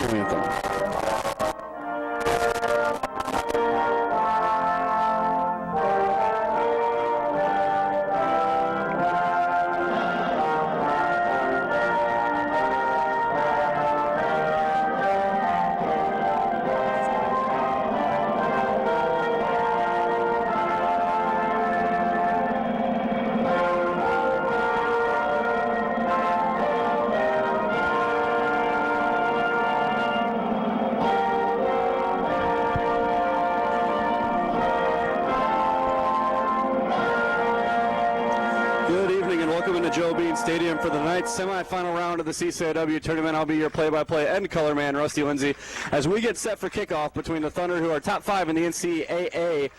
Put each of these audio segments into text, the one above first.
national anthem. Stadium for the night's semifinal round of the CCIW tournament. I'll be your play-by-play and color man, Rusty Lindsay, as we get set for kickoff between the Thunder, who are top 5 in the NCAA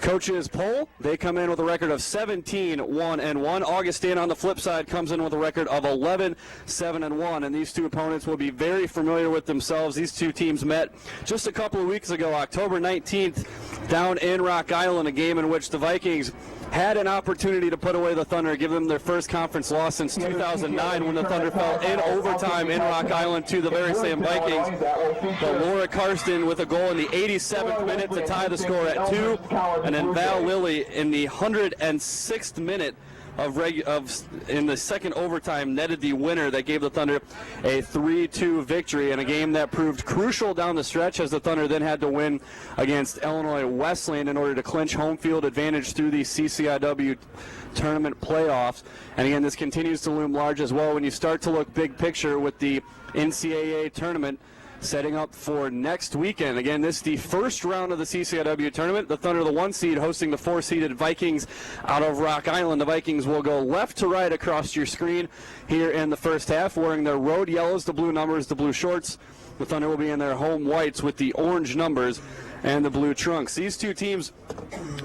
coaches poll. They come in with a record of 17-1-1. Augustana on the flip side comes in with a record of 11-7-1, and these two opponents will be very familiar with themselves. These two teams met just a couple of weeks ago, October 19th, down in Rock Island, a game in which the Vikings had an opportunity to put away the Thunder, give them their first conference loss since 2009 when the Thunder fell in overtime in Rock Island to the very same Vikings. But Laura Karsten with a goal in the 87th minute to tie the score at 2, and then Val Lilly in the 106th minute in the second overtime netted the winner that gave the Thunder a 3-2 victory in a game that proved crucial down the stretch, as the Thunder then had to win against Illinois Wesleyan in order to clinch home field advantage through the CCIW tournament playoffs. And again, this continues to loom large as well when you start to look big picture with the NCAA tournament setting up for next weekend. Again, this is the first round of the CCIW tournament. The Thunder, the 1 seed, hosting the 4-seeded Vikings out of Rock Island. The Vikings will go left to right across your screen here in the first half, wearing their road yellows, the blue numbers, the blue shorts. The Thunder will be in their home whites with the orange numbers and the blue trunks. These two teams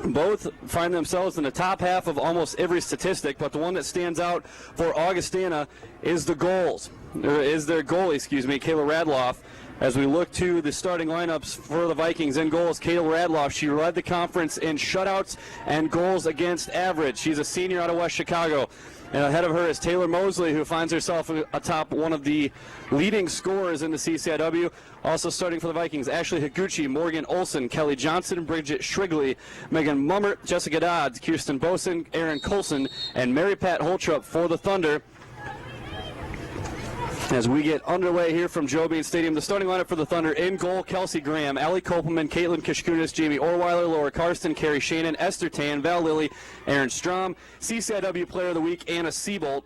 both find themselves in the top half of almost every statistic, but the one that stands out for Augustana is their goalie, Kayla Radloff. As we look to the starting lineups for the Vikings, in goals, Kayla Radloff. She led the conference in shutouts and goals against average. She's a senior out of West Chicago. And ahead of her is Taylor Mosley, who finds herself atop one of the leading scorers in the CCIW. Also starting for the Vikings, Ashley Higuchi, Morgan Olson, Kelly Johnson, Bridget Shrigley, Megan Mummert, Jessica Dodds, Kirsten Bosen, Erin Colson, and Mary Pat Holtrup for the Thunder. As we get underway here from Joe Bean Stadium, the starting lineup for the Thunder: in goal, Kelsey Graham, Allie Kopelman, Caitlin Kishkunis, Jamie Orweiler, Laura Karsten, Carrie Shannon, Esther Tan, Val Lilly, Aaron Strom, CCIW Player of the Week, Anna Siebold,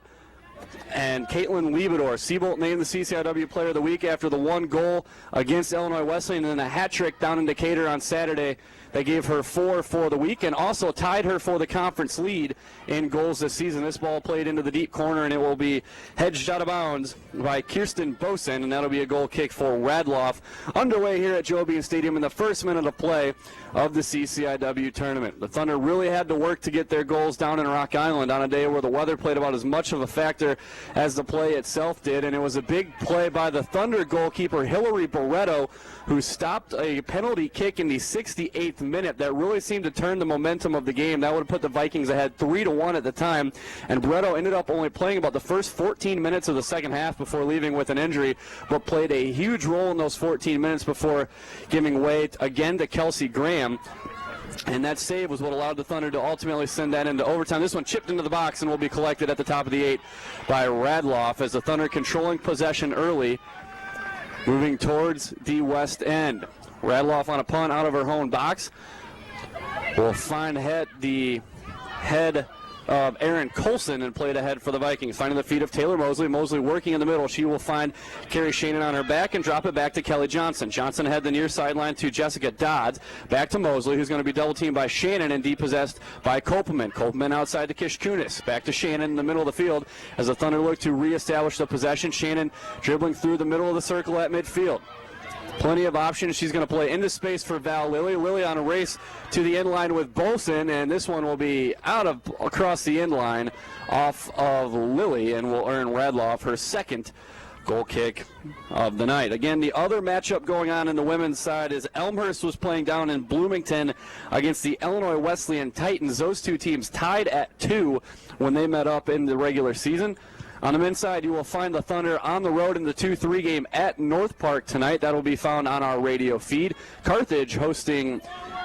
and Caitlin Liebador. Siebold named the CCIW Player of the Week after the 1 goal against Illinois Wesleyan and then a hat trick down in Decatur on Saturday. They gave her 4 for the week and also tied her for the conference lead in goals this season. This ball played into the deep corner, and it will be hedged out of bounds by Kirsten Bosen, and that'll be a goal kick for Radloff. Underway here at Joe Bean Stadium in the first minute of play of the CCIW tournament. The Thunder really had to work to get their goals down in Rock Island on a day where the weather played about as much of a factor as the play itself did, and it was a big play by the Thunder goalkeeper Hillary Barreto, who stopped a penalty kick in the 68th minute that really seemed to turn the momentum of the game. That would have put the Vikings ahead 3-1 at the time, and Barreto ended up only playing about the first 14 minutes of the second half before leaving with an injury, but played a huge role in those 14 minutes before giving way again to Kelsey Graham. And that save was what allowed the Thunder to ultimately send that into overtime. This one chipped into the box and will be collected at the top of the 8 by Radloff, as the Thunder controlling possession early, moving towards the west end. Radloff on a punt out of her own box will find the head of Erin Colson and played ahead for the Vikings. Finding the feet of Taylor Mosley. Mosley working in the middle. She will find Carrie Shannon on her back and drop it back to Kelly Johnson. Johnson ahead the near sideline to Jessica Dodds. Back to Mosley, who's going to be double teamed by Shannon and depossessed by Kopelman. Kopelman outside to Kishkunis. Back to Shannon in the middle of the field as the Thunder look to reestablish the possession. Shannon dribbling through the middle of the circle at midfield. Plenty of options. She's going to play into space for Val Lilly. Lilly on a race to the end line with Bosen, and this one will be across the end line off of Lilly and will earn Radloff her second goal kick of the night. Again, the other matchup going on in the women's side is Elmhurst was playing down in Bloomington against the Illinois Wesleyan Titans. Those two teams tied at 2 when they met up in the regular season. On the men's side, you will find the Thunder on the road in the 2-3 game at North Park tonight. That will be found on our radio feed. Carthage hosting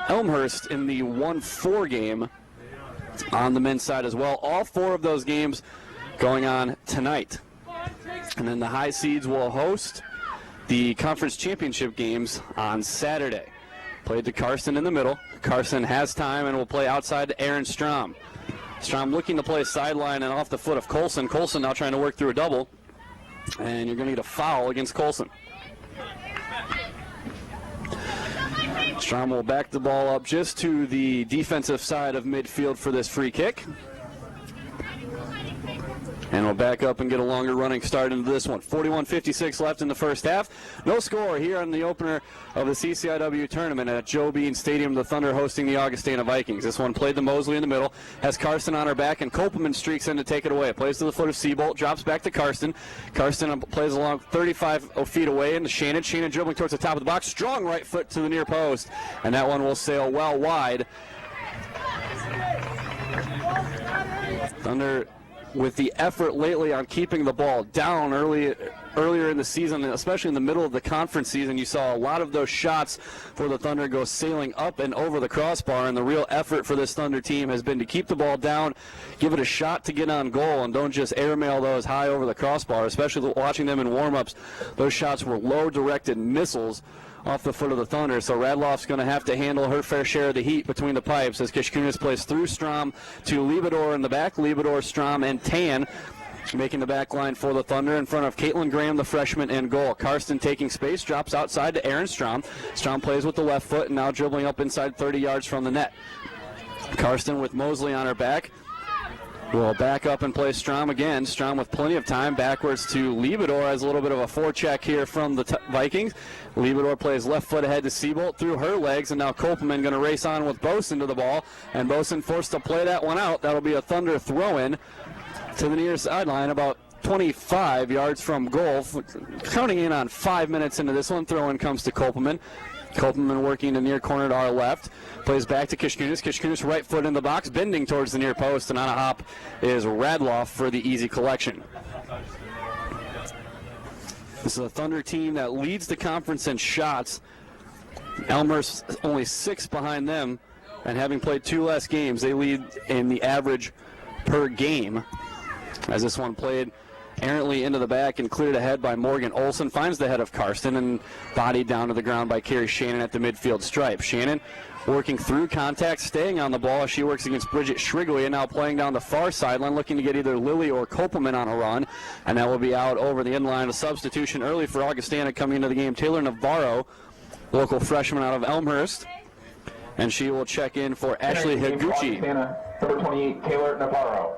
Elmhurst in the 1-4 game on the men's side as well. All 4 of those games going on tonight. And then the high seeds will host the conference championship games on Saturday. Played to Carson in the middle. Carson has time and will play outside to Aaron Strom. Strom looking to play sideline and off the foot of Colson. Colson now trying to work through a double. And you're going to get a foul against Colson. Strom will back the ball up just to the defensive side of midfield for this free kick. And we'll back up and get a longer running start into this one. 41:56 left in the first half. No score here on the opener of the CCIW tournament at Joe Bean Stadium. The Thunder hosting the Augustana Vikings. This one played to Mosley in the middle. Has Carson on her back, and Kopelman streaks in to take it away. Plays to the foot of Seabolt. Drops back to Carson. Carson plays along 35 feet away into Shannon. Shannon dribbling towards the top of the box. Strong right foot to the near post. And that one will sail well wide. Thunder with the effort lately on keeping the ball down earlier in the season, especially in the middle of the conference season, you saw a lot of those shots for the Thunder go sailing up and over the crossbar, and the real effort for this Thunder team has been to keep the ball down, give it a shot to get on goal, and don't just airmail those high over the crossbar. Especially watching them in warm-ups, those shots were low-directed missiles off the foot of the Thunder, so Radloff's going to have to handle her fair share of the heat between the pipes as Kishkunis plays through Strom to Liebedor in the back. Liebedor, Strom, and Tan making the back line for the Thunder in front of Caitlin Graham, the freshman, in goal. Karsten taking space, drops outside to Aaron Strom. Strom plays with the left foot and now dribbling up inside 30 yards from the net. Karsten with Mosley on her back. Will back up and play Strom again. Strom with plenty of time backwards to Liebedor as a little bit of a forecheck here from the Vikings. Liebedor plays left foot ahead to Seabolt through her legs, and now Kopelman going to race on with Boson to the ball, and Boson forced to play that one out. That'll be a Thunder throw-in to the near sideline, about 25 yards from goal. Counting in on 5 minutes into this one, throw-in comes to Kopelman. Kopelman working the near corner to our left. Plays back to Kishkunis. Kishkunis right foot in the box, bending towards the near post, and on a hop is Radloff for the easy collection. This is a Thunder team that leads the conference in shots. Elmhurst only 6 behind them, and having played 2 less games, they lead in the average per game. As this one played errantly into the back and cleared ahead by Morgan Olson, finds the head of Karsten and bodied down to the ground by Carrie Shannon at the midfield stripe. Shannon working through contact, staying on the ball as she works against Bridget Shrigley, and now playing down the far sideline, looking to get either Lilly or Kopelman on a run, and that will be out over the end line. A substitution early for Augustana coming into the game. Taylor Navarro, local freshman out of Elmhurst, and she will check in for Ashley Higuchi. Augustana, number 28, Taylor Navarro.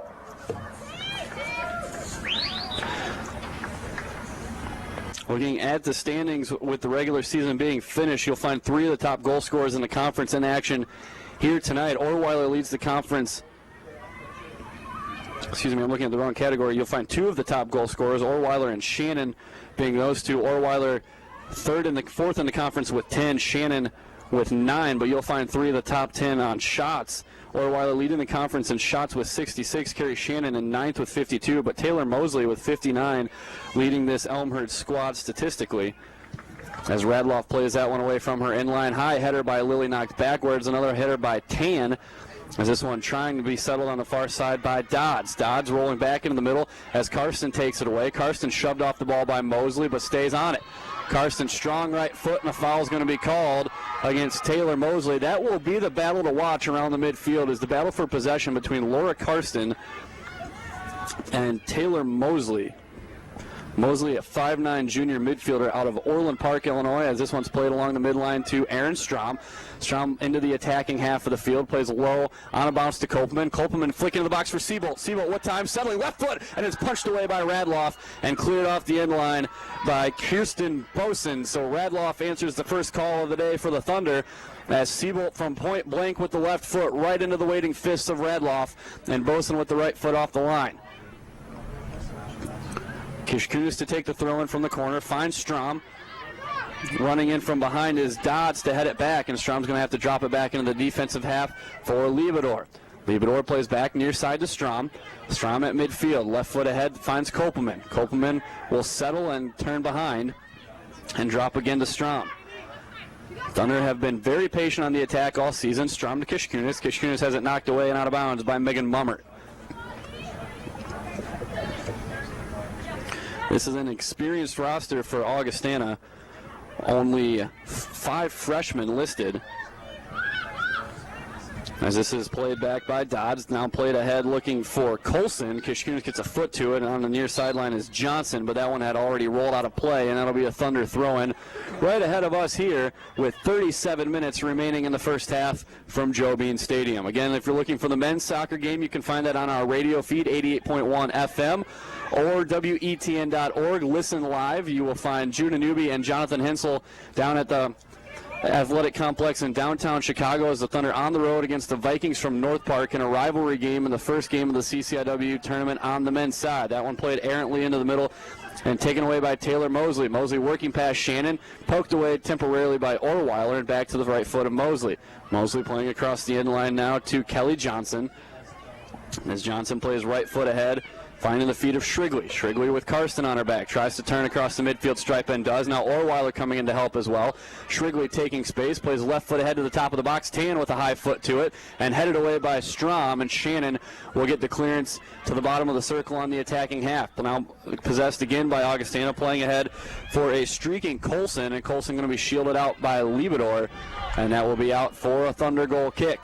Looking at the standings with the regular season being finished, you'll find 3 of the top goal scorers in the conference in action here tonight. Orweiler leads the conference. Excuse me, I'm looking at the wrong category. You'll find 2 of the top goal scorers, Orweiler and Shannon being those 2. Orweiler fourth in the conference with 10, Shannon with 9, but you'll find 3 of the top 10 on shots. Orweiler leading the conference in shots with 66, Carrie Shannon in 9th with 52, but Taylor Mosley with 59 leading this Elmhurst squad statistically. As Radloff plays that one away from her inline. High header by Lilly knocked backwards, another header by Tan. As this one trying to be settled on the far side by Dodds. Dodds rolling back into the middle as Karsten takes it away. Karsten shoved off the ball by Mosley but stays on it. Karsten strong right foot, and a foul is going to be called against Taylor Mosley. That will be the battle to watch around the midfield, is the battle for possession between Laura Karsten and Taylor Mosley. Mosley, a 5'9" junior midfielder out of Orland Park, Illinois, as this one's played along the midline to Aaron Strom. Strom into the attacking half of the field, plays low, on a bounce to Kopelman. Kopelman flicking into the box for Seabolt. Seabolt, what time? Settling left foot, and it's punched away by Radloff and cleared off the end line by Kirsten Boson. So Radloff answers the first call of the day for the Thunder, as Seabolt from point blank with the left foot right into the waiting fists of Radloff, and Boson with the right foot off the line. Kishkunis to take the throw in from the corner, finds Strom. Running in from behind is Dodds to head it back, and Strom's going to have to drop it back into the defensive half for Liebedor. Liebedor plays back near side to Strom. Strom at midfield, left foot ahead, finds Kopelman. Kopelman will settle and turn behind and drop again to Strom. Thunder have been very patient on the attack all season. Strom to Kishkunis. Kishkunis has it knocked away and out of bounds by Megan Mummert. This is an experienced roster for Augustana. Only 5 freshmen listed. As this is played back by Dodds, now played ahead looking for Colson. Kishkunis gets a foot to it, and on the near sideline is Johnson, but that one had already rolled out of play, and that'll be a Thunder throw-in right ahead of us here with 37 minutes remaining in the first half from Joe Bean Stadium. Again, if you're looking for the men's soccer game, you can find that on our radio feed, 88.1 FM, or WETN.org. Listen live. You will find Judah Newby and Jonathan Hensel down at the Athletic Complex in downtown Chicago as the Thunder on the road against the Vikings from North Park in a rivalry game in the first game of the CCIW tournament on the men's side. That one played errantly into the middle and taken away by Taylor Mosley. Mosley working past Shannon, poked away temporarily by Orweiler, and back to the right foot of Mosley. Mosley playing across the end line now to Kelly Johnson. As Johnson plays right foot ahead, finding the feet of Shrigley. Shrigley with Karsten on her back. Tries to turn across the midfield stripe and does. Now Orweiler coming in to help as well. Shrigley taking space. Plays left foot ahead to the top of the box. Tan with a high foot to it. And headed away by Strom. And Shannon will get the clearance to the bottom of the circle on the attacking half. Now possessed again by Augustana. Playing ahead for a streaking Colson. And Colson going to be shielded out by Liebedor. And that will be out for a Thunder goal kick.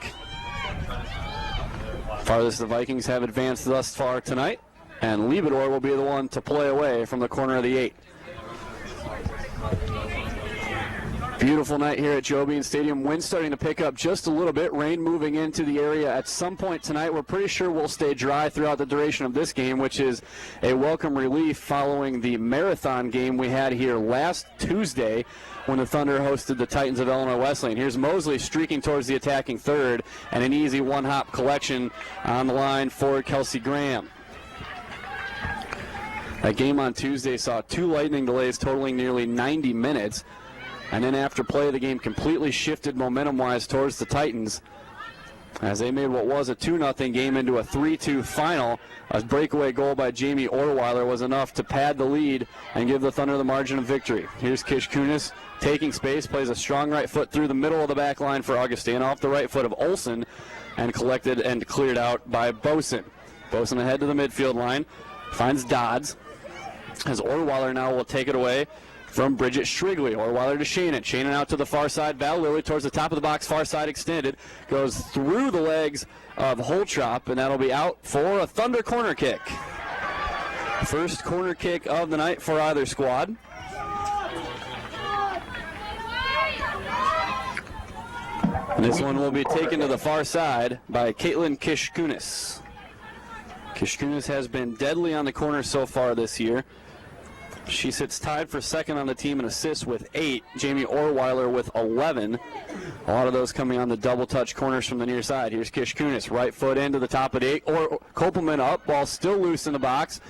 Farthest the Vikings have advanced thus far tonight. And Liebedor will be the one to play away from the corner of the 8. Beautiful night here at Joe Bean Stadium. Wind starting to pick up just a little bit. Rain moving into the area at some point tonight. We're pretty sure we'll stay dry throughout the duration of this game, which is a welcome relief following the marathon game we had here last Tuesday when the Thunder hosted the Titans of Illinois Wesleyan. Here's Mosley streaking towards the attacking third, and an easy one-hop collection on the line for Kelsey Graham. That game on Tuesday saw 2 lightning delays totaling nearly 90 minutes. And then after play, the game completely shifted momentum-wise towards the Titans as they made what was a 2-0 game into a 3-2 final. A breakaway goal by Jamie Orweiler was enough to pad the lead and give the Thunder the margin of victory. Here's Kishkunis taking space, plays a strong right foot through the middle of the back line for Augustana off the right foot of Olsen and collected and cleared out by Boson. Boson ahead to the midfield line, finds Dodds. As Orweiler now will take it away from Bridget Shrigley. Orweiler to Shannon. Shannon out to the far side. Val Lilly towards the top of the box, far side extended. Goes through the legs of Holtrop, and that'll be out for a Thunder corner kick. First corner kick of the night for either squad. And this one will be taken to the far side by Caitlin Kishkunis. Kishkunis has been deadly on the corner so far this year. She sits tied for second on the team in assists with 8. Jamie Orweiler with 11. A lot of those coming on the double-touch corners from the near side. Here's Kishkunis, right foot into the top of the 8. Or Kopelman up, ball still loose in the box.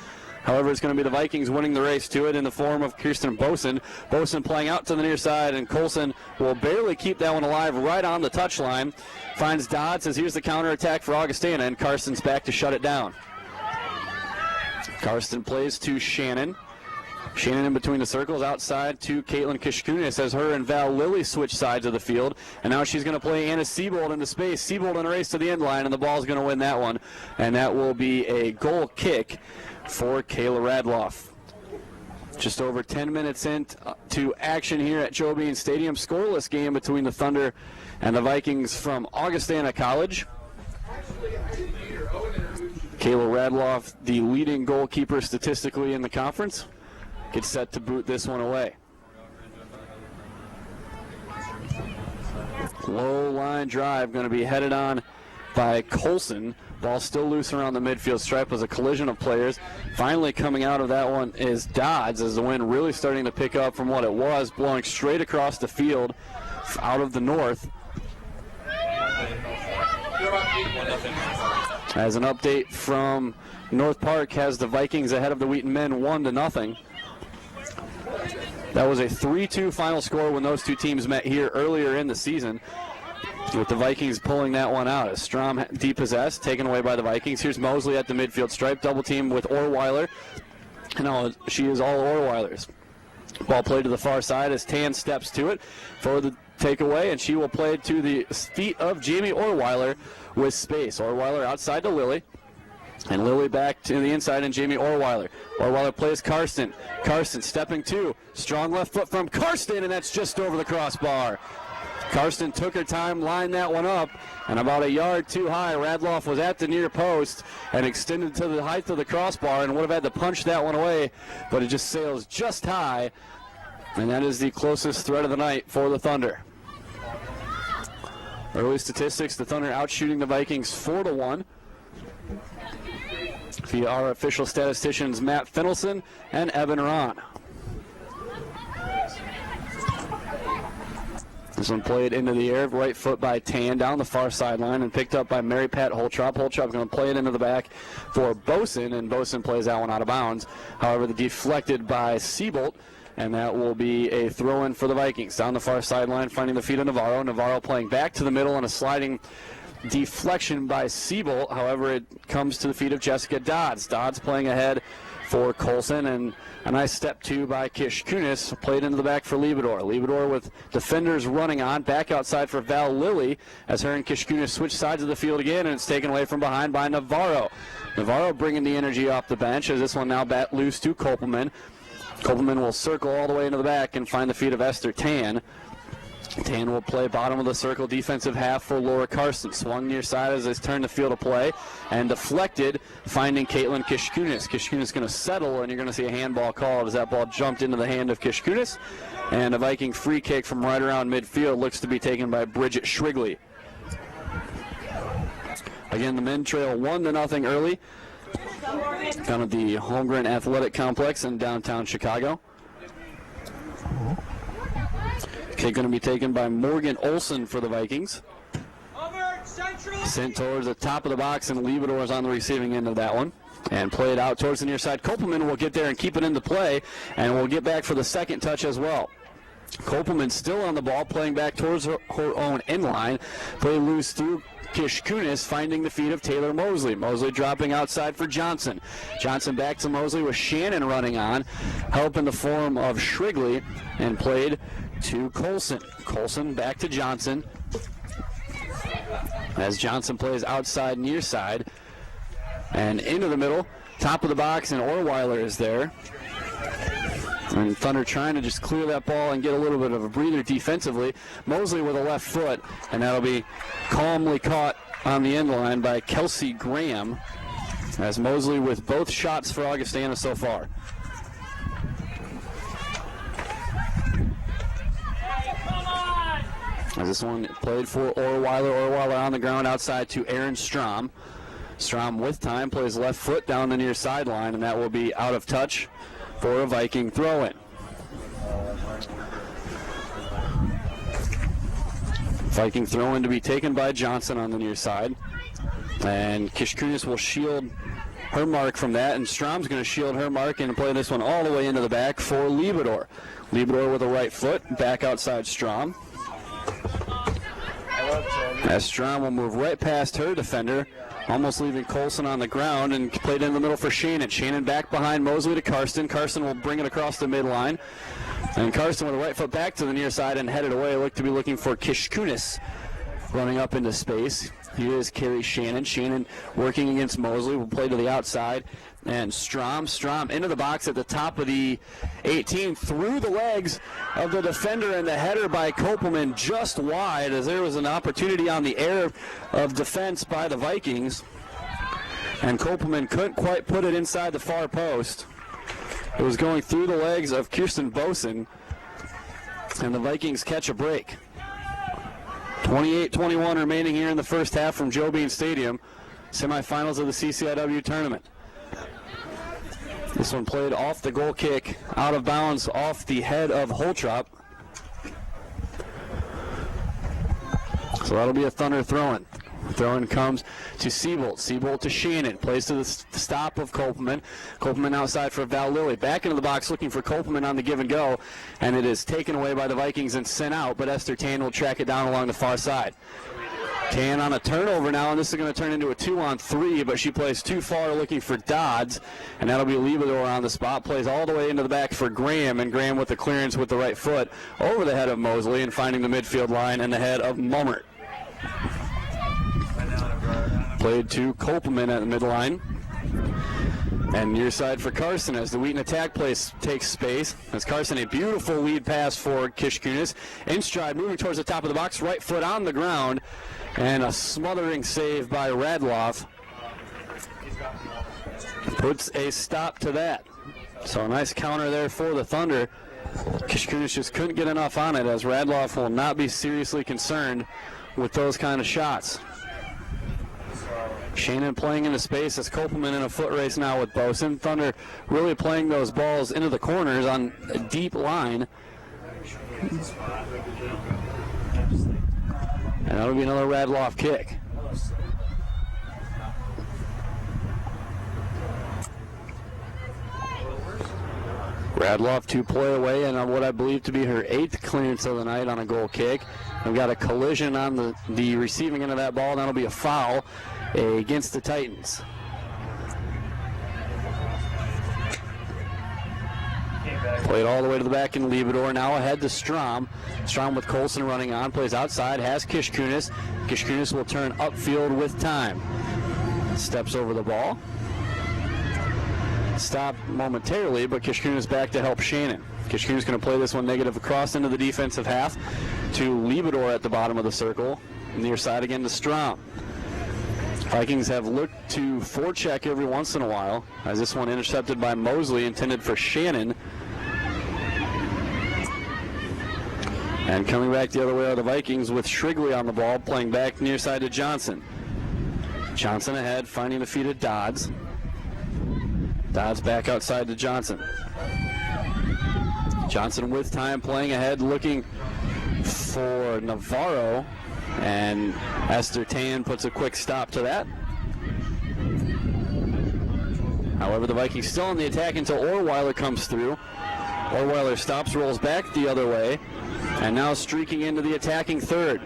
However, it's going to be the Vikings winning the race to it in the form of Kirsten Boson. Boson playing out to the near side, and Colson will barely keep that one alive right on the touchline. Finds Dodd, says here's the counterattack for Augustana, and Carson's back to shut it down. Karsten plays to Shannon. Shannon in between the circles, outside to Caitlin Kishkunis as her and Val Lilly switch sides of the field. And now she's going to play Anna Siebold into space. Siebold in a race to the end line, and the ball's going to win that one. And that will be a goal kick for Kayla Radloff. Just over 10 minutes into action here at Joe Bean Stadium. Scoreless game between the Thunder and the Vikings from Augustana College. Kayla Radloff, the leading goalkeeper statistically in the conference, gets set to boot this one away. Low line drive going to be headed on by Colson. Ball still loose around the midfield stripe. Was a collision of players. Finally coming out of that one is Dodds, as the wind really starting to pick up from what it was, blowing straight across the field out of the north. As an update from North Park, has the Vikings ahead of the Wheaton men 1-0. That was a 3-2 final score when those two teams met here earlier in the season. with the Vikings pulling that one out. As Strom depossessed, taken away by the Vikings. Here's Mosley at the midfield stripe, double team with Orweiler. No, she is all Orweiler's. Ball played to the far side as Tan steps to it for the takeaway, and she will play it to the feet of Jamie Orweiler with space. Orweiler outside to Lily, and Lily back to the inside, and Jamie Orweiler. Orweiler plays Karsten. Karsten stepping to. Strong left foot from Karsten, and that's just over the crossbar. Karsten took her time, lined that one up, and about a yard too high. Radloff was at the near post and extended to the height of the crossbar and would have had to punch that one away, but it just sails just high, and that is the closest threat of the night for the Thunder. Early statistics, the Thunder outshooting the Vikings 4-1 via our official statisticians Matt Finelson and Evan Rahn. This one played into the air, right foot by Tan down the far sideline and picked up by Mary Pat Holtrop. Holtrop going to play it into the back for Boson, and Boson plays that one out of bounds. However, the deflected by Siebold, and that will be a throw-in for the Vikings. Down the far sideline, finding the feet of Navarro. Navarro playing back to the middle on a sliding deflection by Siebold. However, it comes to the feet of Jessica Dodds. Dodds playing ahead for Colson, and a nice step two by Kish Kunis, played into the back for Liebedor. Liebedor with defenders running on, back outside for Val Lilly as her and Kish Kunis switch sides of the field again, and it's taken away from behind by Navarro. Navarro bringing the energy off the bench as this one now bat loose to Kopelman. Kopelman will circle all the way into the back and find the feet of Esther Tan. Tan will play bottom of the circle, defensive half for Laura Carson. Swung near side as they turn the field of play and deflected, finding Caitlin Kishkunis. Kishkunis going to settle, and you're going to see a handball called as that ball jumped into the hand of Kishkunis. And a Viking free kick from right around midfield looks to be taken by Bridget Shrigley. Again, the men trail 1-0 early down at the Holmgren Athletic Complex in downtown Chicago. Kick going to be taken by Morgan Olson for the Vikings. Sent towards the top of the box, and Liebedor is on the receiving end of that one. And play it out towards the near side. Kopelman will get there and keep it into play, and will get back for the second touch as well. Kopelman still on the ball, playing back towards her own end line. Play loose through Kish Kunis, finding the feet of Taylor Mosley. Mosley dropping outside for Johnson. Johnson back to Mosley with Shannon running on. Help in the form of Shrigley, and played to Colson. Colson back to Johnson as Johnson plays outside near side and into the middle, top of the box, and Orweiler is there. And Thunder trying to just clear that ball and get a little bit of a breather defensively. Mosley with a left foot, and that'll be calmly caught on the end line by Kelsey Graham, as Mosley with both shots for Augustana so far. As this one played for Orweiler. Orweiler on the ground outside to Aaron Strom. Strom with time plays left foot down the near sideline, and that will be out of touch for a Viking throw-in. Viking throw-in to be taken by Johnson on the near side. And Kishkunis will shield her mark from that, and Strom's going to shield her mark and play this one all the way into the back for Liebedor. Liebedor with a right foot, back outside Strom. As Strom will move right past her defender, almost leaving Colson on the ground, and played in the middle for Shannon. Shannon back behind Mosley to Karsten. Karsten will bring it across the midline. And Karsten with a right foot back to the near side and headed away. Look to be looking for Kishkunis running up into space. Here is Carrie Shannon. Shannon working against Mosley. Will play to the outside. And Strom into the box at the top of the 18, through the legs of the defender, and the header by Kopelman just wide, as there was an opportunity on the air of defense by the Vikings. And Kopelman couldn't quite put it inside the far post. It was going through the legs of Kirsten Boson, and the Vikings catch a break. 28-21 remaining here in the first half from Joe Bean Stadium, semifinals of the CCIW tournament. This one played off the goal kick, out of bounds off the head of Holtrop. So that'll be a Thunder throw-in. Throw-in comes to Siebold. Siebold to Shannon. Plays to the stop of Kopelman. Kopelman outside for Val Lilly. Back into the box looking for Kopelman on the give and go. And it is taken away by the Vikings and sent out, but Esther Tan will track it down along the far side. Tan on a turnover now, and this is going to turn into a 2-on-3, but she plays too far looking for Dodds, and that'll be Liebedor on the spot. Plays all the way into the back for Graham, and Graham with the clearance with the right foot over the head of Mosley and finding the midfield line and the head of Mummert. Played to Kopelman at the midline. And near side for Carson as the Wheaton attack place takes space. As Carson, a beautiful lead pass for Kishkunis. In stride, moving towards the top of the box, right foot on the ground. And a smothering save by Radloff puts a stop to that. So a nice counter there for the Thunder. Kishkunis just couldn't get enough on it, as Radloff will not be seriously concerned with those kind of shots. Shannon playing into space as Kopelman in a foot race now with Boson. Thunder really playing those balls into the corners on a deep line. And that'll be another Radloff kick. Radloff to play away, and on what I believe to be her 8th clearance of the night on a goal kick. We've got a collision on the receiving end of that ball. That'll be a foul against the Titans. Played all the way to the back in Liebedor. Now ahead to Strom. Strom with Colson running on. Plays outside. Has Kishkunis. Kishkunis will turn upfield with time. Steps over the ball. Stopped momentarily, but Kishkunis back to help Shannon. Kishkunis going to play this one negative across into the defensive half to Liebedor at the bottom of the circle. Near side again to Strom. Vikings have looked to forecheck every once in a while, as this one intercepted by Mosley, intended for Shannon. And coming back the other way are the Vikings with Shrigley on the ball, playing back near side to Johnson. Johnson ahead, finding the feet of Dodds. Dodds back outside to Johnson. Johnson with time, playing ahead, looking for Navarro. And Esther Tan puts a quick stop to that. However, the Vikings still on the attack until Orweiler comes through. Orweiler stops, rolls back the other way, and now streaking into the attacking third.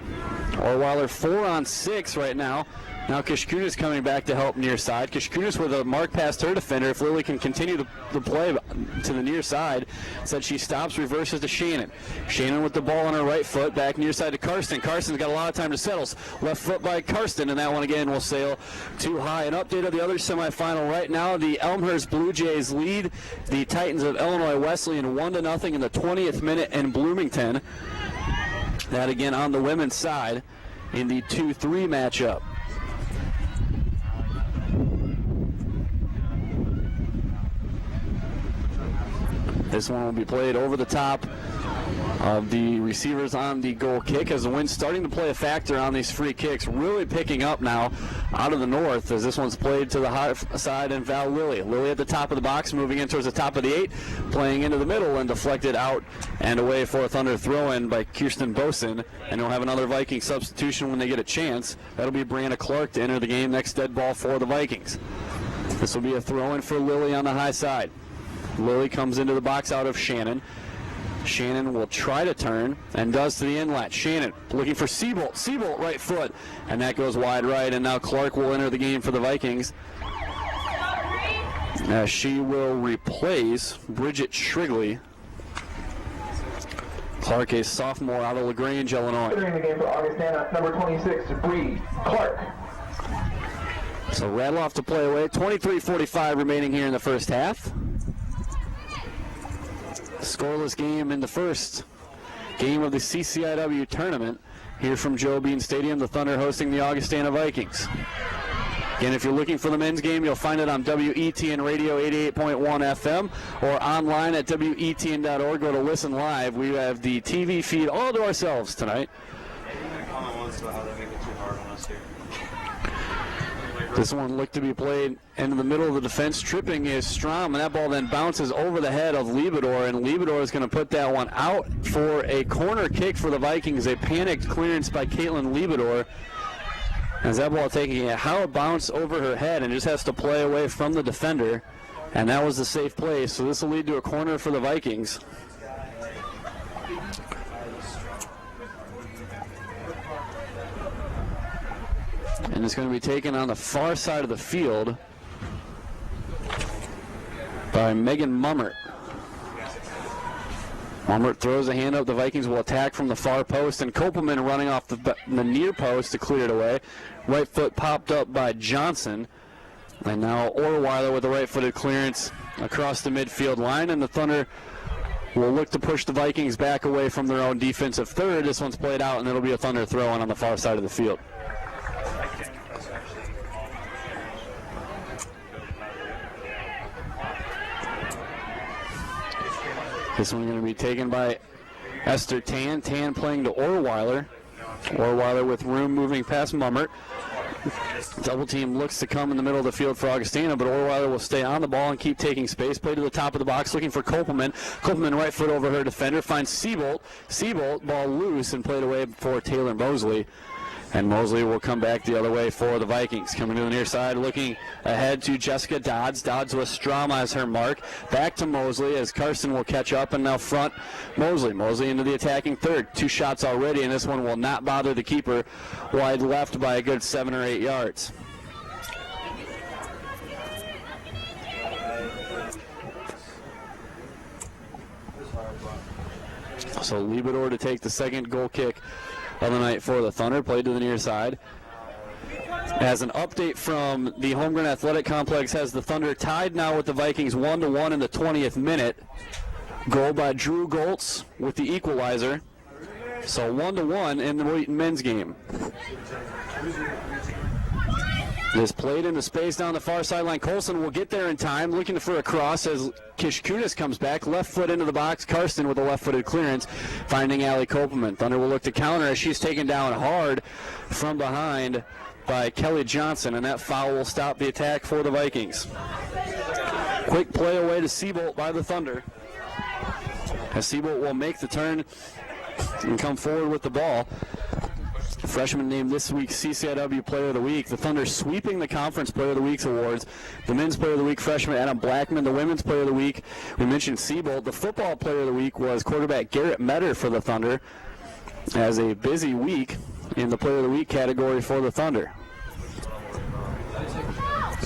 Orweiler 4 on 6 right now. Now Kishkunis coming back to help near side. Kishkunis with a mark past her defender. If Lilly can continue the play to the near side, said she stops, reverses to Shannon. Shannon with the ball on her right foot, back near side to Karsten. Karsten's got a lot of time to settle. Left foot by Karsten, and that one again will sail too high. An update of the other semifinal right now. The Elmhurst Blue Jays lead the Titans of Illinois Wesleyan 1-0 in the 20th minute in Bloomington. That again on the women's side in the 2-3 matchup. This one will be played over the top of the receivers on the goal kick, as the wind's starting to play a factor on these free kicks, really picking up now out of the north as this one's played to the high side and Val Lilly. Lilly at the top of the box, moving in towards the top of the 8, playing into the middle and deflected out and away for a Thunder throw-in by Kirsten Boson. And he'll have another Viking substitution when they get a chance. That'll be Brianna Clark to enter the game, next dead ball for the Vikings. This will be a throw-in for Lilly on the high side. Lilly comes into the box out of Shannon. Shannon will try to turn and does to the inlet. Shannon looking for Siebold. Siebold right foot, and that goes wide right, and now Clark will enter the game for the Vikings. She will replace Bridget Shrigley. Clark, a sophomore out of LaGrange, Illinois. Entering the game for Augustana, number 26, Bree Clark. So Radloff to play away. 23:45 remaining here in the first half. Scoreless game in the first game of the CCIW tournament here from Joe Bean Stadium. The Thunder hosting the Augustana Vikings. Again, if you're looking for the men's game, you'll find it on WETN Radio 88.1 FM or online at WETN.org. Go to Listen Live. We have the TV feed all to ourselves tonight. This one looked to be played into the middle of the defense. Tripping is Strom, and that ball then bounces over the head of Liebedor, and Liebedor is going to put that one out for a corner kick for the Vikings. A panicked clearance by Caitlin Liebedor. As that ball taking it, how it bounced over her head and just has to play away from the defender. And that was the safe play, so this will lead to a corner for the Vikings. And it's going to be taken on the far side of the field by Megan Mummert. Mummert throws a hand up. The Vikings will attack from the far post, and Kopelman running off the near post to clear it away. Right foot popped up by Johnson. And now Orweiler with a right-footed clearance across the midfield line, and the Thunder will look to push the Vikings back away from their own defensive third. This one's played out, and it'll be a Thunder throw-in on the far side of the field. This one's going to be taken by Esther Tan. Tan playing to Orweiler. Orweiler with room moving past Mummert. Double team looks to come in the middle of the field for Augustana, but Orweiler will stay on the ball and keep taking space. Play to the top of the box, looking for Kopelman. Kopelman right foot over her defender, finds Seabolt. Seabolt, ball loose and played away for Taylor Mosley. And Mosley will come back the other way for the Vikings. Coming to the near side, looking ahead to Jessica Dodds. Dodds with Strom as her mark. Back to Mosley as Carson will catch up, and now front Mosley. Mosley into the attacking third. 2 shots already, and this one will not bother the keeper. Wide left by a good 7 or 8 yards. So Liebedor to take the second goal kick of the night for the Thunder. Played to the near side. As an update from the Holmgren Athletic Complex, has the Thunder tied now with the Vikings 1-1 in the 20th minute. Goal by Drew Goltz with the equalizer. So 1-1 in the Wheaton men's game. This played into space down the far sideline. Colson will get there in time, looking for a cross as Kishkunis comes back. Left foot into the box. Karsten with a left-footed clearance, finding Allie Kopelman. Thunder will look to counter as she's taken down hard from behind by Kelly Johnson, and that foul will stop the attack for the Vikings. Quick play away to Seabolt by the Thunder, as Seabolt will make the turn and come forward with the ball. The freshman named this week's CCIW Player of the Week. The Thunder sweeping the Conference Player of the Week's awards. The Men's Player of the Week freshman Adam Blackman. The Women's Player of the Week, we mentioned Seabolt. The Football Player of the Week was quarterback Garrett Metter for the Thunder, as a busy week in the Player of the Week category for the Thunder.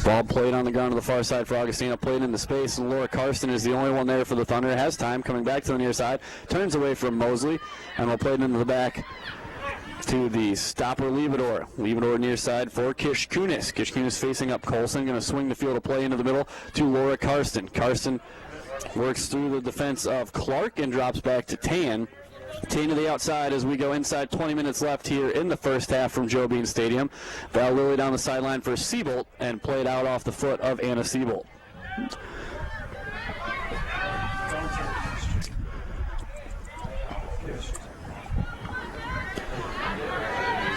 Ball played on the ground to the far side for Augustana, played into space, and Laura Karsten is the only one there for the Thunder. Has time, coming back to the near side, turns away from Mosley, and will play it into the back to the stopper Liebedor. Liebedor near side for Kishkunis. Kishkunis facing up Colson, going to swing the field of play into the middle to Laura Karsten. Karsten works through the defense of Clark and drops back to Tan. Tan to the outside as we go inside. 20 minutes left here in the first half from Joe Bean Stadium. Val Lilly down the sideline for Seabolt and played out off the foot of Anna Seabolt.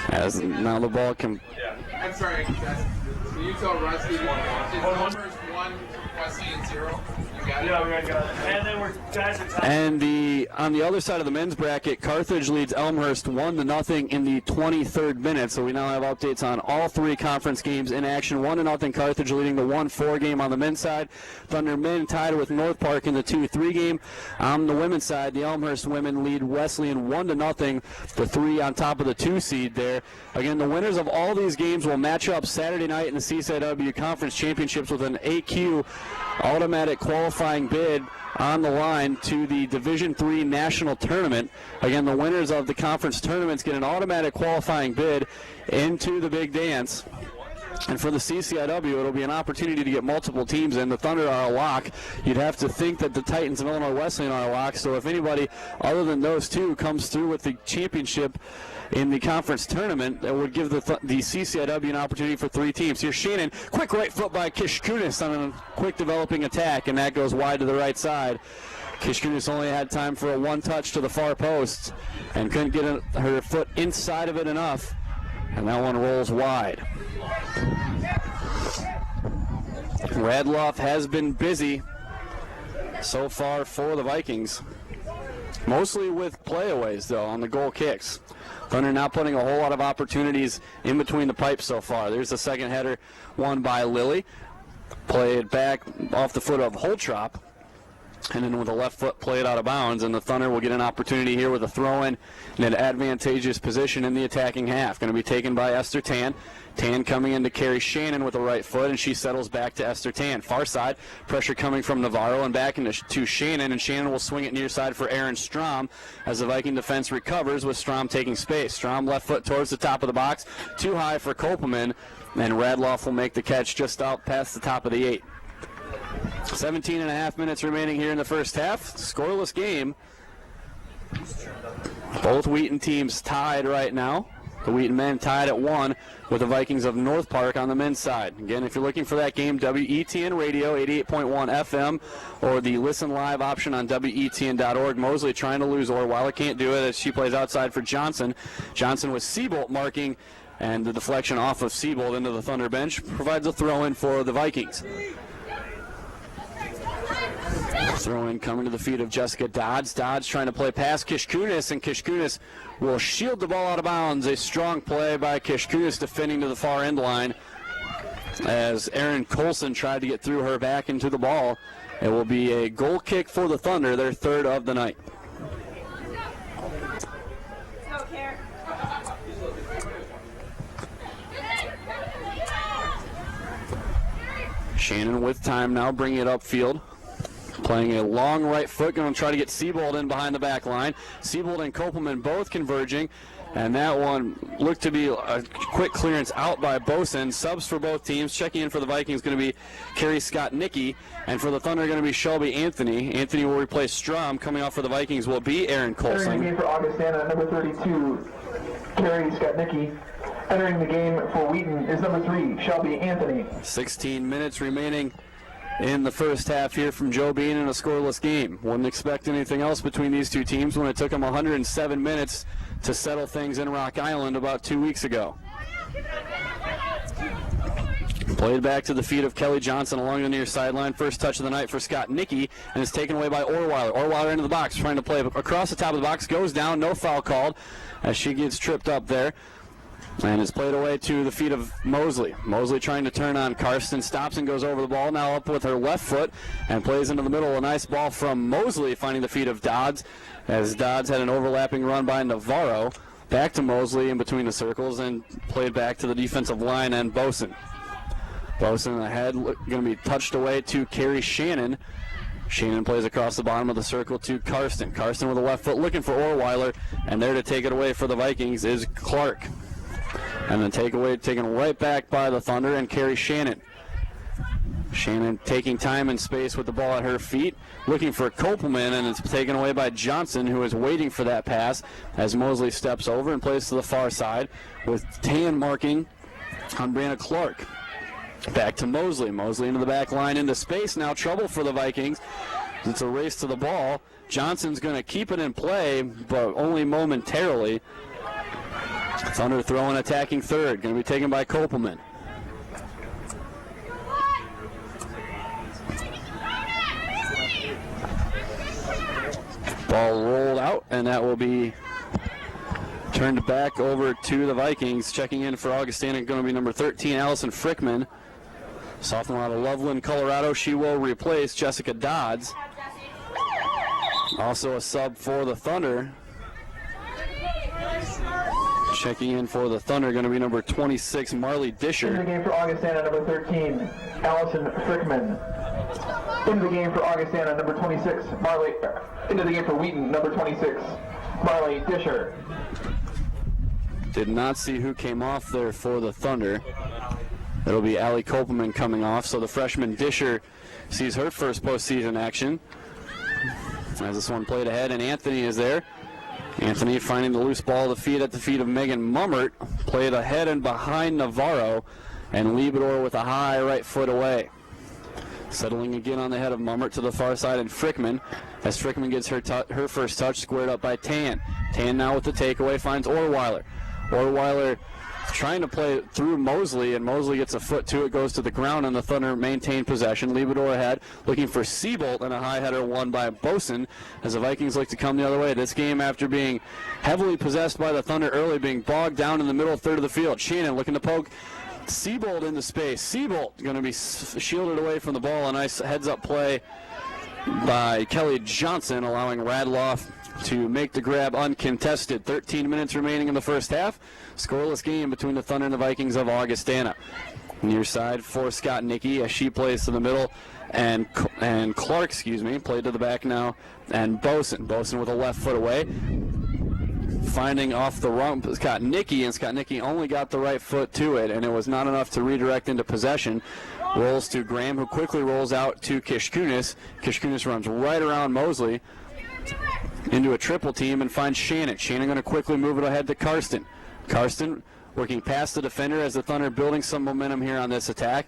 As now the ball can. I'm sorry, can you tell Rusty is numbers 1, Wesleyan 0? You got it? Yeah, we got it. And then guys are And on the other side of the men's bracket, Carthage leads Elmhurst 1-0 in the 23rd minute. So we now have updates on all 3 conference games in action. 1-0 Carthage leading the 1-4 game on the men's side. Thunder men tied with North Park in the 2-3 game. On the women's side, the Elmhurst women lead Wesleyan 1-0. The 3 on top of the 2 seed there. Again, the winners of all these games will match up Saturday night in the CCIW Conference Championships with an AQ automatic qualifying bid on the line to the Division III National Tournament. Again, the winners of the conference tournaments get an automatic qualifying bid into the big dance. And for the CCIW, it'll be an opportunity to get multiple teams in. The Thunder are a lock. You'd have to think that the Titans and Illinois Wesleyan are a lock. So if anybody other than those two comes through with the championship in the conference tournament, that would give the CCIW an opportunity for 3 teams. Here's Shannon. Quick right foot by Kishkunis on a quick developing attack, and that goes wide to the right side. Kishkunis only had time for a 1 touch to the far post and couldn't get her foot inside of it enough, and that one rolls wide. Radloff has been busy so far for the Vikings. Mostly with playaways, though, on the goal kicks. Thunder not putting a whole lot of opportunities in between the pipes so far. There's the second header, won by Lilly. Played back off the foot of Holtrop. And then with a left foot played out of bounds, and the Thunder will get an opportunity here with a throw-in in an advantageous position in the attacking half. Going to be taken by Esther Tan. Tan coming in to carry Shannon with the right foot, and she settles back to Esther Tan. Far side, pressure coming from Navarro and back into to Shannon, and Shannon will swing it near side for Aaron Strom as the Viking defense recovers with Strom taking space. Strom left foot towards the top of the box, too high for Kopelman, and Radloff will make the catch just out past the top of the 8. 17 and a half minutes remaining here in the first half. Scoreless game. Both Wheaton teams tied right now. The Wheaton men tied at 1 with the Vikings of North Park on the men's side. Again, if you're looking for that game, WETN Radio, 88.1 FM, or the Listen Live option on WETN.org. Mosley trying to lose Orweiler. Can't do it as she plays outside for Johnson. Johnson with Seabolt marking, and the deflection off of Seabolt into the Thunder bench provides a throw-in for the Vikings. Throw-in coming to the feet of Jessica Dodds. Dodds trying to play past Kishkunis, and Kishkunis will shield the ball out of bounds. A strong play by Kishkunis defending to the far end line as Erin Colson tried to get through her back into the ball. It will be a goal kick for the Thunder, their third of the night. Shannon with time now, bringing it upfield. Playing a long right foot, going to try to get Seabold in behind the back line. Seabold and Kopelman both converging, and that one looked to be a quick clearance out by Bosen. Subs for both teams. Checking in for the Vikings going to be Carrie Scott-Nicky, and for the Thunder going to be Shelby Anthony. Anthony will replace Strom. Coming off for the Vikings will be Aaron Colson. Entering the game for Augustana, number 32, Carrie Scott-Nicky. Entering the game for Wheaton is number 3, Shelby Anthony. 16 minutes remaining in the first half here from Joe Bean in a scoreless game. Wouldn't expect anything else between these two teams when it took them 107 minutes to settle things in Rock Island about 2 weeks ago. Played back to the feet of Kelly Johnson along the near sideline. First touch of the night for Scott Nicky, and is taken away by Orweiler. Orweiler into the box, trying to play across the top of the box, goes down, no foul called as she gets tripped up there. And is played away to the feet of Mosley. Mosley trying to turn on Karsten, stops and goes over the ball, now up with her left foot and plays into the middle. A nice ball from Mosley finding the feet of Dodds as Dodds had an overlapping run by Navarro. Back to Mosley in between the circles and played back to the defensive line and Bosen. Bosen ahead, going to be touched away to Carrie Shannon. Shannon plays across the bottom of the circle to Karsten. Karsten with a left foot looking for Orweiler, and there to take it away for the Vikings is Clark. And then taken right back by the Thunder and Carrie Shannon. Shannon taking time and space with the ball at her feet, looking for Kopelman, and it's taken away by Johnson, who is waiting for that pass as Mosley steps over and plays to the far side with Tan marking on Brianna Clark. Back to Mosley. Mosley into the back line into space. Now trouble for the Vikings. It's a race to the ball. Johnson's going to keep it in play, but only momentarily. Thunder throwing attacking third. Going to be taken by Kopelman. Ball rolled out, and that will be turned back over to the Vikings. Checking in for Augustana, going to be number 13, Allison Frickman. Sophomore out of Loveland, Colorado. She will replace Jessica Dodds. Also a sub for the Thunder. Checking in for the Thunder, going to be number 26, Marley Disher. In the game for Augustana, number 13, Allison Frickman. Into the game for Augustana, number 26, Marley. Into the game for Wheaton, number 26, Marley Disher. Did not see who came off there for the Thunder. It'll be Allie Kopelman coming off, so the freshman Disher sees her first postseason action. As this one played ahead, and Anthony is there. Anthony finding the loose ball at the feet of Megan Mummert. Played ahead and behind Navarro, and Liebedor with a high right foot away. Settling again on the head of Mummert to the far side, and Frickman, as Frickman gets her first touch, squared up by Tan. Tan now with the takeaway finds Orweiler. Orweiler trying to play through Mosley, and Mosley gets a foot to it, goes to the ground, and the Thunder maintain possession. Liebedor ahead, looking for Siebold, and a high header won by Bosen as the Vikings look to come the other way. This game, after being heavily possessed by the Thunder early, being bogged down in the middle third of the field. Shannon looking to poke Siebold into space. Siebold going to be shielded away from the ball. A nice heads-up play by Kelly Johnson, allowing Radloff to make the grab uncontested. 13 minutes remaining in the first half. Scoreless game between the Thunder and the Vikings of Augustana. Near side for Scott Nicky as she plays to the middle, and Clark, played to the back now, and Bosen with a left foot away. Finding off the run, Scott Nicky, and Scott Nicky only got the right foot to it, and it was not enough to redirect into possession. Rolls to Graham, who quickly rolls out to Kishkunis. Kishkunis runs right around Mosley into a triple team and finds Shannon. Shannon going to quickly move it ahead to Karsten. Karsten working past the defender as the Thunder building some momentum here on this attack.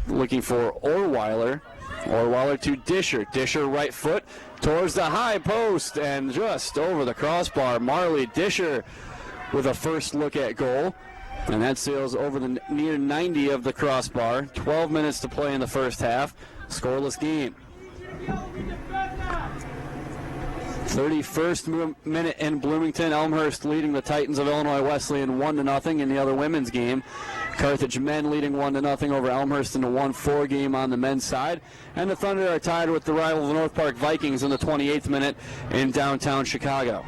Looking for Orweiler. Orweiler to Disher. Disher right foot towards the high post and just over the crossbar. Marley Disher with a first look at goal. And that sails over the near 90 of the crossbar. 12 minutes to play in the first half. Scoreless game. 31st minute in Bloomington. Elmhurst leading the Titans of Illinois Wesleyan 1-0 in the other women's game. Carthage men leading 1-0 over Elmhurst in a 1-4 game on the men's side. And the Thunder are tied with the rival the North Park Vikings in the 28th minute in downtown Chicago.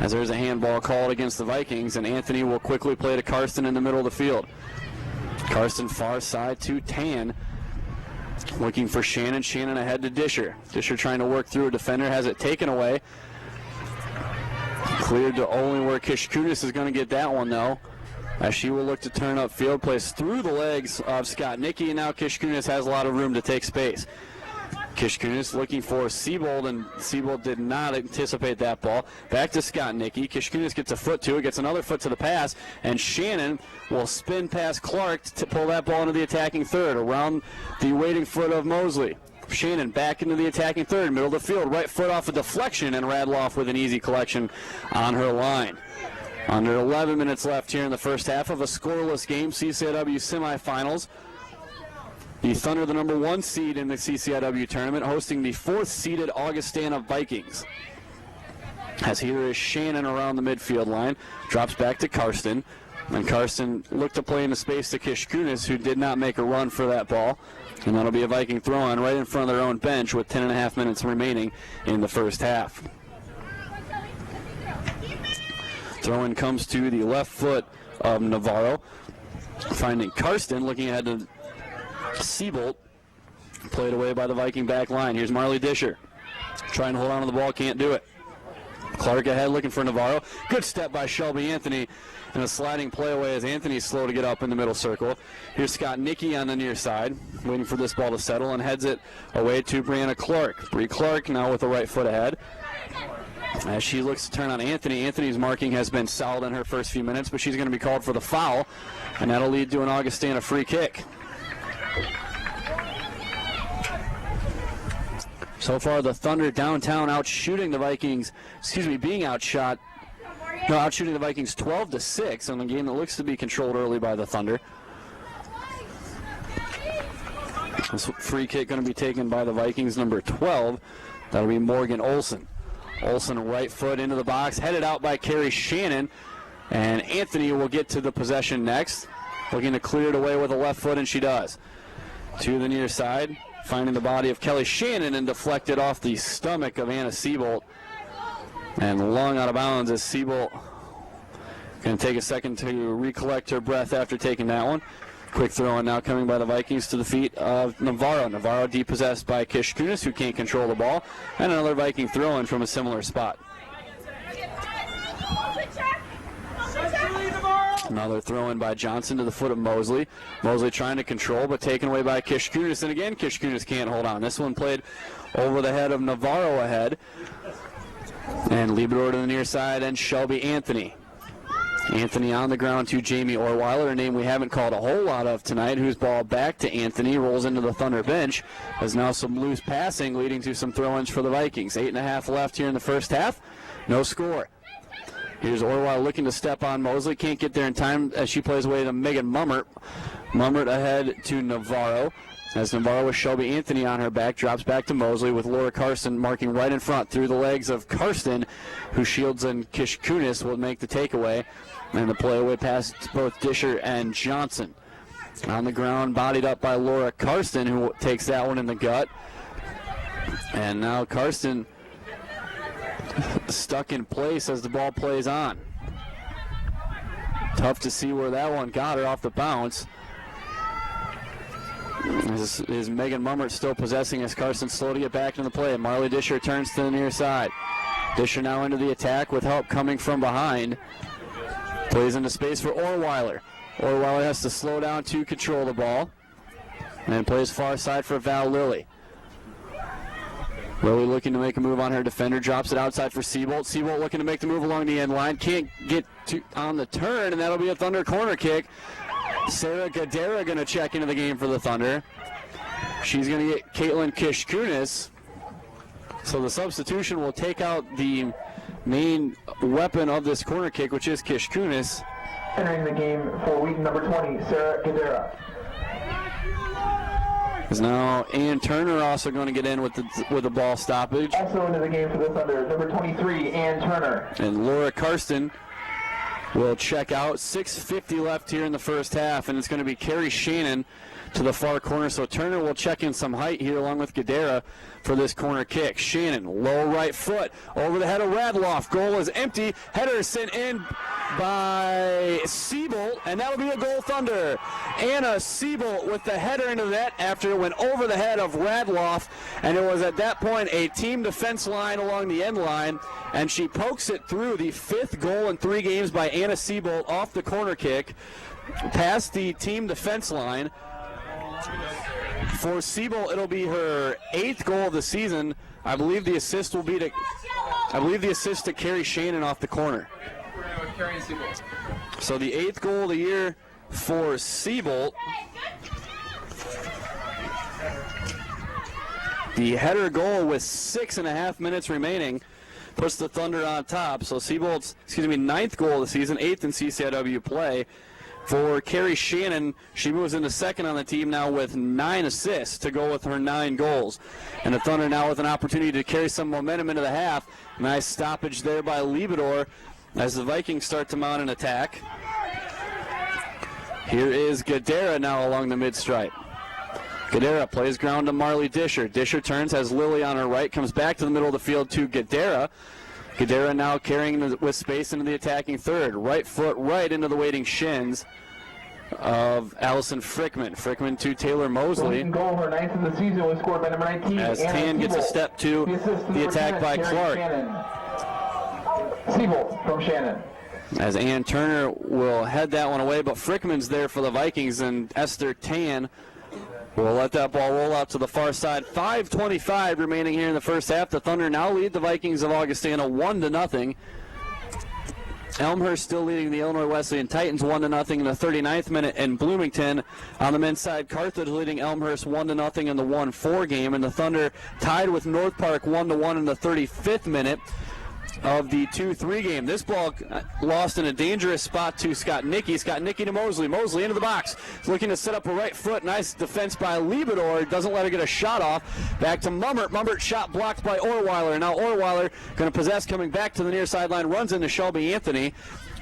As there's a handball called against the Vikings, and Anthony will quickly play to Karsten in the middle of the field. Karsten far side to Tan. Looking for Shannon. Shannon ahead to Disher. Disher trying to work through a defender. Has it taken away. Cleared to only where Kishkunis is going to get that one, though. As she will look to turn upfield. Plays through the legs of Scott Nicky, and now Kishkunis has a lot of room to take space. Kishkunis looking for Siebold, and Siebold did not anticipate that ball. Back to Scott Nicky. Kishkunis gets a foot to it, gets another foot to the pass, and Shannon will spin past Clark to pull that ball into the attacking third, around the waiting foot of Mosley. Shannon back into the attacking third, middle of the field, right foot off a deflection, and Radloff with an easy collection on her line. Under 11 minutes left here in the first half of a scoreless game, CCIW semifinals. The Thunder, the number 1 seed in the CCIW tournament, hosting the 4th-seeded Augustana Vikings. As here is Shannon around the midfield line, drops back to Karsten, and Karsten looked to play into space to Kishkunis, who did not make a run for that ball, and that'll be a Viking throw-in right in front of their own bench with 10.5 minutes remaining in the first half. Throw-in comes to the left foot of Navarro, finding Karsten, looking ahead to Siebold, played away by the Viking back line. Here's Marley Disher, trying to hold on to the ball, can't do it. Clark ahead looking for Navarro. Good step by Shelby Anthony, and a sliding play away as Anthony's slow to get up in the middle circle. Here's Scott Nicky on the near side, waiting for this ball to settle, and heads it away to Brianna Clark. Bree Clark now with the right foot ahead. As she looks to turn on Anthony. Anthony's marking has been solid in her first few minutes, but she's going to be called for the foul, and that'll lead to an Augustana free kick. So far, the Thunder downtown outshooting the Vikings, being outshot, outshooting the Vikings 12-6 on a game that looks to be controlled early by the Thunder. This free kick going to be taken by the Vikings, number 12. That'll be Morgan Olson. Olson right foot into the box, headed out by Carrie Shannon, and Anthony will get to the possession next. Looking to clear it away with a left foot, and she does. To the near side, finding the body of Kelly Shannon and deflected off the stomach of Anna Siebold. And long out of bounds as Siebold going to take a second to recollect her breath after taking that one. Quick throw in now coming by the Vikings to the feet of Navarro. Navarro depossessed by Kishkunis, who can't control the ball. And another Viking throw in from a similar spot. Another throw in by Johnson to the foot of Mosley. Mosley trying to control, but taken away by Kishkunis. And again, Kishkunis can't hold on. This one played over the head of Navarro ahead. And Liebedor to the near side, and Shelby Anthony. Anthony on the ground to Jamie Orweiler, a name we haven't called a whole lot of tonight, whose ball back to Anthony, rolls into the Thunder bench. There's now some loose passing leading to some throw-ins for the Vikings. 8.5 left here in the first half. No score. Here's Orwell looking to step on Mosley. Can't get there in time as she plays away to Megan Mummert. Mummert ahead to Navarro. As Navarro with Shelby Anthony on her back, drops back to Mosley with Laura Karsten marking right in front through the legs of Karsten, who Shields and Kishkunis will make the takeaway. And the play away pass to both Disher and Johnson. On the ground, bodied up by Laura Karsten, who takes that one in the gut. And now Karsten stuck in place as the ball plays on. Tough to see where that one got her off the bounce. Is Megan Mummert still possessing as Karsten slow to get back into the play. Marley Disher turns to the near side. Disher now into the attack with help coming from behind. Plays into space for Orweiler. Orweiler has to slow down to control the ball. And plays far side for Val Lilly. Lilly looking to make a move on her defender. Drops it outside for Seabolt. Seabolt looking to make the move along the end line. Can't get on the turn, and that'll be a Thunder corner kick. Sarah Gadera going to check into the game for the Thunder. She's going to get Caitlin Kishkunis. So the substitution will take out the main weapon of this corner kick, which is Kishkunis. Entering the game for Wheaton, number 20, Sarah Gadera. Is now Ann Turner also going to get in with the ball stoppage. Also into the game for the Thunder, number 23, Ann Turner. And Laura Karsten will check out. 6:50 left here in the first half, and it's going to be Carrie Shannon to the far corner. So Turner will check in some height here along with Gadera for this corner kick. Shannon, low right foot, over the head of Radloff. Goal is empty. Header sent in by Seabolt, and that'll be a goal Thunder. Anna Seabolt with the header into that after it went over the head of Radloff, and it was at that point a team defense line along the end line, and she pokes it through. The 5th goal in 3 games by Anna Seabolt off the corner kick, past the team defense line. For Seabolt, it'll be her 8th goal of the season. I believe the assist will be to Carrie Shannon off the corner. So the 8th goal of the year for Seabolt. The header goal with 6.5 minutes remaining puts the Thunder on top. So Seabolt's, 9th goal of the season, 8th in CCIW play. For Carrie Shannon, she moves into second on the team now with 9 assists to go with her 9 goals. And the Thunder now with an opportunity to carry some momentum into the half. Nice stoppage there by Liebedor as the Vikings start to mount an attack. Here is Gadera now along the mid-stripe. Gadera plays ground to Marley Disher. Disher turns, has Lilly on her right, comes back to the middle of the field to Gadera. Gadera now carrying with space into the attacking third. Right foot right into the waiting shins of Allison Frickman. Frickman to Taylor Mosley. Goal, her 9th in the season, was scored by number 19. As Tan gets a step to the attack by Clark. Seabolt from Shannon. As Ann Turner will head that one away, but Frickman's there for the Vikings, and Esther Tan will let that ball roll out to the far side. 5:25 remaining here in the first half. The Thunder now lead the Vikings of Augustana 1-0. Elmhurst still leading the Illinois Wesleyan Titans 1-0 in the 39th minute. And Bloomington on the men's side, Carthage leading Elmhurst 1-0 in the 1-4 game. And the Thunder tied with North Park 1-1 in the 35th minute of the 2-3 game. This ball lost in a dangerous spot to Scott Nicky. Scott Nicky to Mosley. Mosley into the box. He's looking to set up a right foot. Nice defense by Liebedor. Doesn't let her get a shot off. Back to Mummert. Mummert shot blocked by Orweiler. Now Orweiler going to possess, coming back to the near sideline. Runs into Shelby Anthony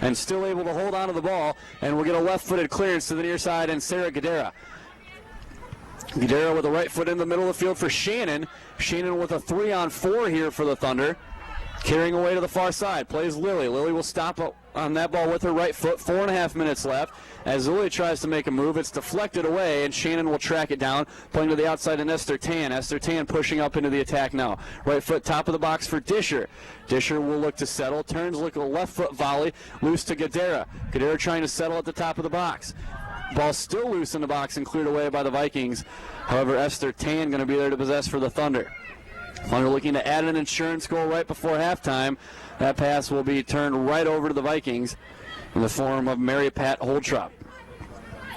and still able to hold on to the ball. And we'll get a left-footed clearance to the near side and Sarah Gadera. Gadera with a right foot in the middle of the field for Shannon. Shannon with a 3-on-4 here for the Thunder. Carrying away to the far side, plays Lilly. Lilly will stop on that ball with her right foot. 4.5 minutes left. As Lilly tries to make a move, it's deflected away, and Shannon will track it down, playing to the outside in Esther Tan. Esther Tan pushing up into the attack now. Right foot, top of the box for Disher. Disher will look to settle. Turns, look at a left foot volley. Loose to Gadera. Gadera trying to settle at the top of the box. Ball still loose in the box and cleared away by the Vikings. However, Esther Tan going to be there to possess for the Thunder. Thunder looking to add an insurance goal right before halftime. That pass will be turned right over to the Vikings in the form of Mary Pat Holtrop.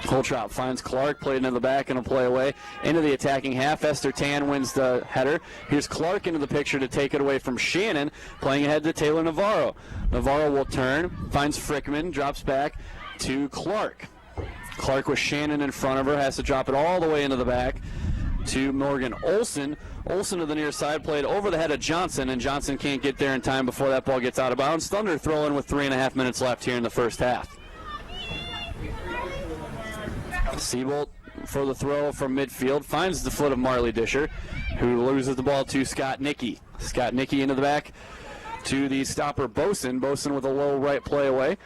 Holtrop finds Clark, played into the back and a play away. Into the attacking half, Esther Tan wins the header. Here's Clark into the picture to take it away from Shannon, playing ahead to Taylor Navarro. Navarro will turn, finds Frickman, drops back to Clark. Clark with Shannon in front of her, has to drop it all the way into the back to Morgan Olson. Olson to the near side, played over the head of Johnson, and Johnson can't get there in time before that ball gets out of bounds. Thunder throw in with 3.5 minutes left here in the first half. Siebold for the throw from midfield, finds the foot of Marley Disher, who loses the ball to Scott Nicky. Scott Nicky into the back to the stopper Boson. Boson with a low right play away.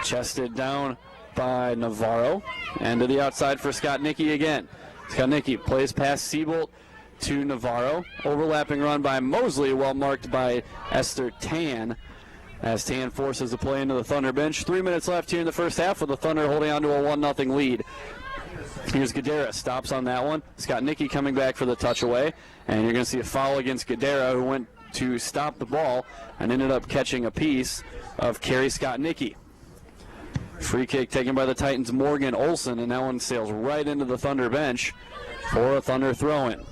Chested down by Navarro, and to the outside for Scott Nicky again. Scott Nicky plays past Siebold to Navarro. Overlapping run by Mosley, well marked by Esther Tan, as Tan forces the play into the Thunder bench. 3 minutes left here in the first half with the Thunder holding on to a 1-0 lead. Here's Gadara, stops on that one. Scott Nicky coming back for the touch away, and you're going to see a foul against Gadara, who went to stop the ball and ended up catching a piece of Carrie Scott Nicky. Free kick taken by the Titans' Morgan Olson, and that one sails right into the Thunder bench for a Thunder throw-in.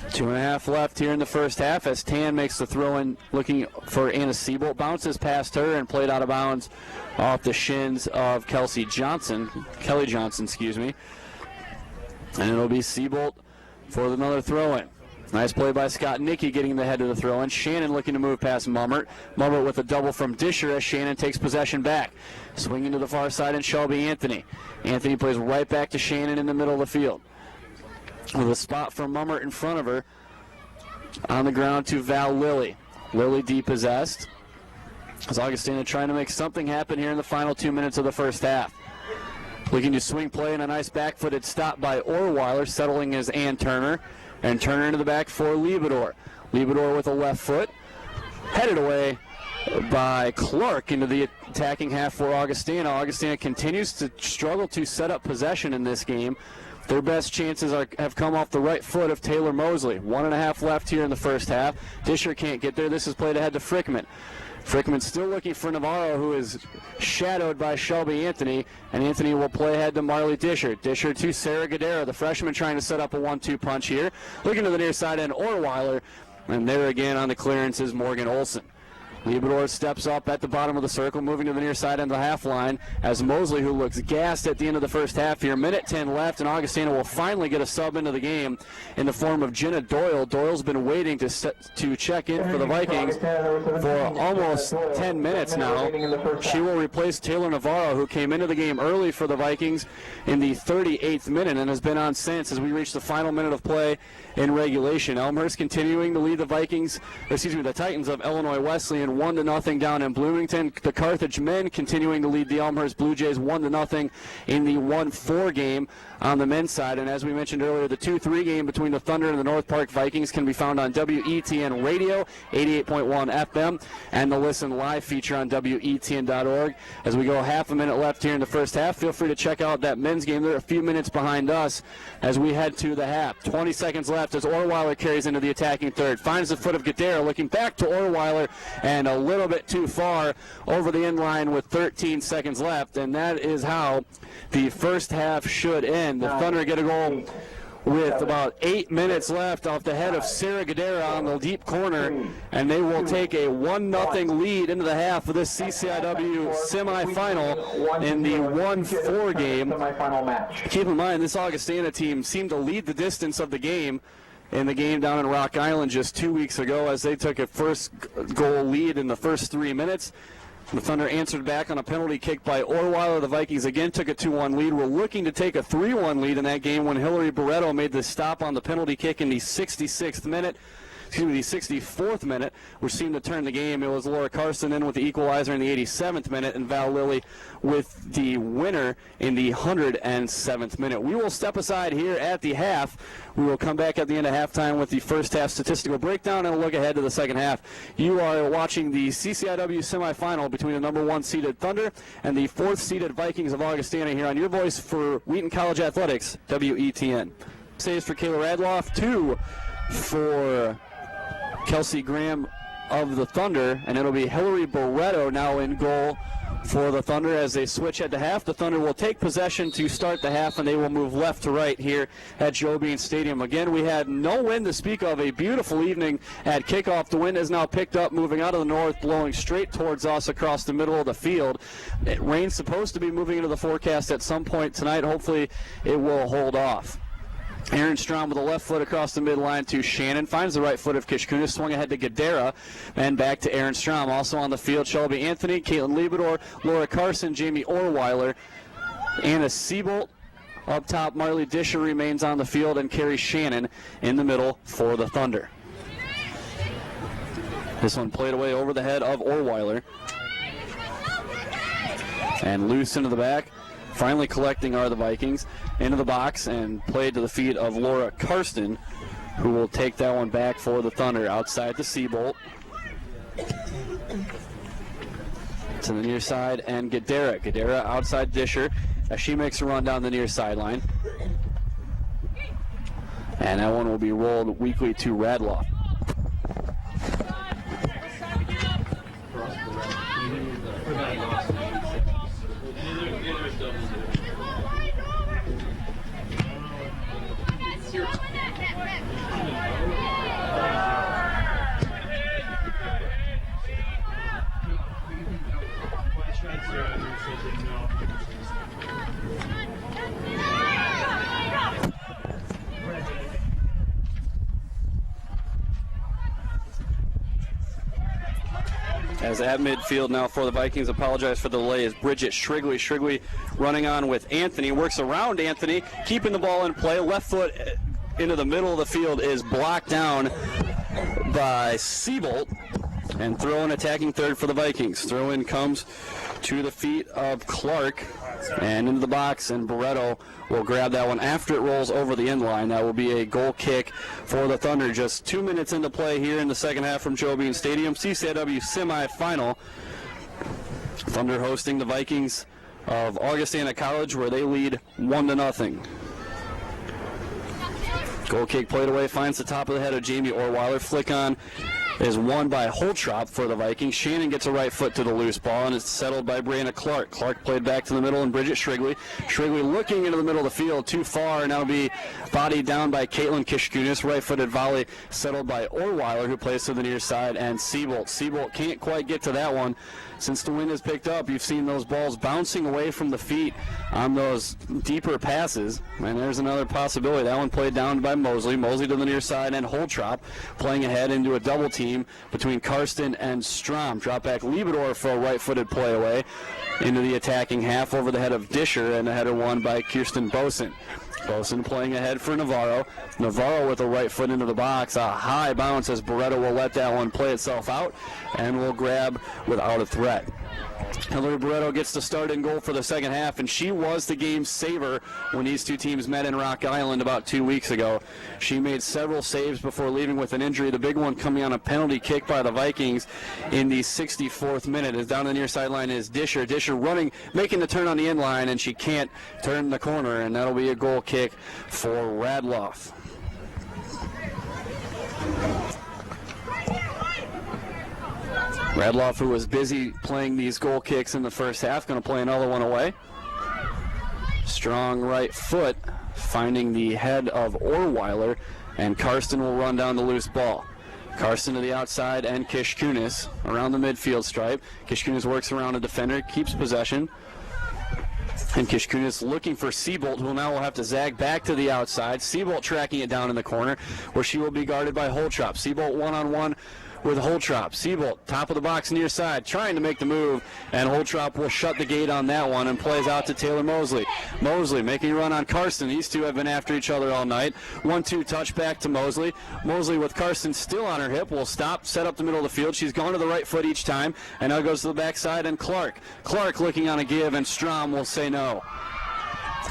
2.5 left here in the first half as Tan makes the throw-in looking for Anna Siebold. Bounces past her and played out of bounds off the shins of Kelly Johnson, And it'll be Siebold for another throw-in. Nice play by Scott Nicky getting the head of the throw-in. Shannon looking to move past Mummert. Mummert with a double from Disher as Shannon takes possession back. Swinging to the far side and Shelby Anthony. Anthony plays right back to Shannon in the middle of the field. With a spot from Mummert in front of her. On the ground to Val Lilly. Lilly depossessed. As Augustana trying to make something happen here in the final 2 minutes of the first half. Looking to swing play and a nice back-footed stop by Orweiler, settling as Ann Turner. And Turner into the back for Liebedor. Liebedor with a left foot. Headed away by Clark into the attacking half for Augustana. Augustana continues to struggle to set up possession in this game. Their best chances have come off the right foot of Taylor Mosley. 1.5 left here in the first half. Disher can't get there. This is played ahead to Frickman. Frickman still looking for Navarro, who is shadowed by Shelby Anthony, and Anthony will play ahead to Marley Disher. Disher to Sarah Gadara, the freshman trying to set up a 1-2 punch here. Looking to the near side end, Orweiler, and there again on the clearance is Morgan Olson. Liebedor steps up at the bottom of the circle, moving to the near side end of the half line as Mosley, who looks gassed at the end of the first half here. Minute 10 left, and Augustana will finally get a sub into the game in the form of Jenna Doyle. Doyle's been waiting to check in for the Vikings for almost 10 minutes now. She will replace Taylor Navarro, who came into the game early for the Vikings in the 38th minute and has been on since as we reach the final minute of play in regulation. Elmhurst continuing to lead the Titans of Illinois Wesleyan 1-0 down in Bloomington. The Carthage men continuing to lead the Elmhurst Blue Jays 1-0 in the 1-4 game on the men's side. And as we mentioned earlier, the 2-3 game between the Thunder and the North Park Vikings can be found on WETN Radio, 88.1 FM, and the Listen Live feature on WETN.org. As we go half a minute left here in the first half, feel free to check out that men's game. They're a few minutes behind us as we head to the half. 20 seconds left as Orweiler carries into the attacking third. Finds the foot of Gadara, looking back to Orweiler, and a little bit too far over the end line with 13 seconds left. And that is how the first half should end. The Thunder get a goal with about 8 minutes left off the head of Sarah Gadara on the deep corner, and they will take a 1-0 lead into the half of this CCIW semifinal in the 1-4 game. Keep in mind, this Augustana team seemed to lead the distance of the game in the game down in Rock Island just 2 weeks ago as they took a first goal lead in the first 3 minutes. The Thunder answered back on a penalty kick by Orweiler. The Vikings again took a 2-1 lead. We're looking to take a 3-1 lead in that game when Hillary Barreto made the stop on the penalty kick in the 64th minute, which seemed to turn the game. It was Laura Carson in with the equalizer in the 87th minute, and Val Lilly with the winner in the 107th minute. We will step aside here at the half. We will come back at the end of halftime with the first half statistical breakdown and a look ahead to the second half. You are watching the CCIW semifinal between the number 1 seeded Thunder and the 4th seeded Vikings of Augustana here on your voice for Wheaton College Athletics, WETN. Saves for Kayla Radloff, 2 for Kelsey Graham of the Thunder, and it'll be Hillary Barreto now in goal for the Thunder as they switch head to half. The Thunder will take possession to start the half, and they will move left to right here at Joe Bean Stadium. Again, we had no wind to speak of. A beautiful evening at kickoff. The wind has now picked up, moving out of the north, blowing straight towards us across the middle of the field. Rain's supposed to be moving into the forecast at some point tonight. Hopefully it will hold off. Aaron Strom with a left foot across the midline to Shannon. Finds the right foot of Kishkunis. Swung ahead to Gadara. And back to Aaron Strom. Also on the field, Shelby Anthony, Caitlin Liebedor, Laura Carson, Jamie Orweiler, Anna Siebold. Up top, Marley Disher remains on the field, and Carrie Shannon in the middle for the Thunder. This one played away over the head of Orweiler. And loose into the back. Finally collecting are the Vikings. Into the box and played to the feet of Laura Karsten, who will take that one back for the Thunder. Outside to Seabolt. To the near side, and Gadara. Gadara outside Disher as she makes a run down the near sideline. And that one will be rolled weakly to Radloff. As at midfield now for the Vikings, apologize for the delay, is Bridget Shrigley. Shrigley running on with Anthony, works around Anthony, keeping the ball in play. Left foot into the middle of the field is blocked down by Seabolt. And throw-in attacking third for the Vikings. Throw-in comes to the feet of Clark and into the box, and Barreto will grab that one after it rolls over the end line. That will be a goal kick for the Thunder. Just 2 minutes into play here in the second half from Joe Bean Stadium. CCIW semifinal. Thunder hosting the Vikings of Augustana College, where they lead 1-0. Goal kick played away, finds the top of the head of Jamie Orweiler. Flick on is won by Holtrop for the Vikings. Shannon gets a right foot to the loose ball, and it's settled by Brianna Clark. Clark played back to the middle, and Bridget Shrigley. Shrigley looking into the middle of the field, too far, and now be bodied down by Caitlin Kishkunis. Right-footed volley settled by Orweiler, who plays to the near side, and Seabolt. Seabolt can't quite get to that one. Since the wind has picked up, you've seen those balls bouncing away from the feet on those deeper passes. And there's another possibility. That one played down by Mosley. Mosley to the near side, and Holtrop playing ahead into a double team between Karsten and Strom. Drop back Liebedor for a right-footed play away into the attacking half over the head of Disher, and a header won by Kirsten Bosen. Bosen playing ahead for Navarro. Navarro with a right foot into the box. A high bounce as Barreto will let that one play itself out and will grab without a threat. Hillary Barreto gets to start in goal for the second half, and she was the game's saver when these two teams met in Rock Island about 2 weeks ago. She made several saves before leaving with an injury, the big one coming on a penalty kick by the Vikings in the 64th minute. As down the near sideline is Disher. Disher running, making the turn on the end line, and she can't turn the corner, and that'll be a goal kick for Radloff. Radloff, who was busy playing these goal kicks in the first half, going to play another one away. Strong right foot finding the head of Orweiler, and Karsten will run down the loose ball. Karsten to the outside, and Kishkunis around the midfield stripe. Kishkunis works around a defender, keeps possession. And Kishkunis looking for Seabolt, who now will have to zag back to the outside. Seabolt tracking it down in the corner, where she will be guarded by Holtrop. Seabolt one-on-one with Holtrop. Seabolt, top of the box near side, trying to make the move, and Holtrop will shut the gate on that one and plays out to Taylor Mosley. Mosley making a run on Karsten. These two have been after each other all night. 1-2 touch back to Mosley. Mosley with Karsten still on her hip will stop, set up the middle of the field. She's gone to the right foot each time, and now goes to the backside, and Clark looking on a give, and Strom will say no.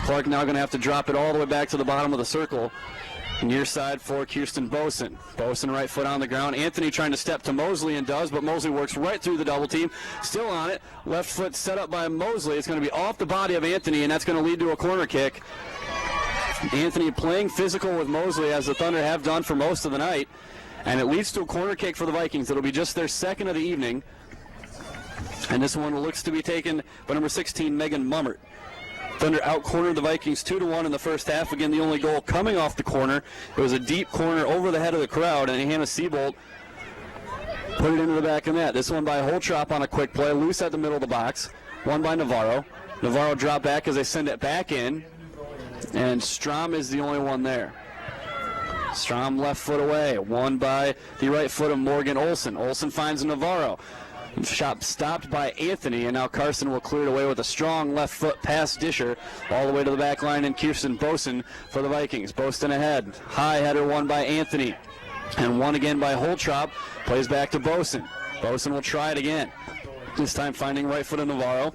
Clark now going to have to drop it all the way back to the bottom of the circle. Near side for Kirsten Bosen. Bosen right foot on the ground. Anthony trying to step to Mosley, and does, but Mosley works right through the double team. Still on it. Left foot set up by Mosley. It's going to be off the body of Anthony, and that's going to lead to a corner kick. Anthony playing physical with Mosley, as the Thunder have done for most of the night. and it leads to a corner kick for the Vikings. It'll be just their second of the evening, and this one looks to be taken by number 16, Megan Mummert. Thunder out-cornered the Vikings 2-1 in the first half. Again, the only goal coming off the corner. It was a deep corner over the head of the crowd, and Hannah Siebold put it into the back of the net. This one by Holtrop on a quick play, loose at the middle of the box. One by Navarro. Navarro dropped back as they send it back in, and Strom is the only one there. Strom left foot away. One by the right foot of Morgan Olson. Olson finds Navarro. Shot stopped by Anthony, and now Carson will clear it away with a strong left foot pass disher all the way to the back line, and Kirsten Boson for the Vikings. Boson ahead. High header one by Anthony, and one again by Holtrop. Plays back to Boson. Boson will try it again. This time finding right foot of Navarro.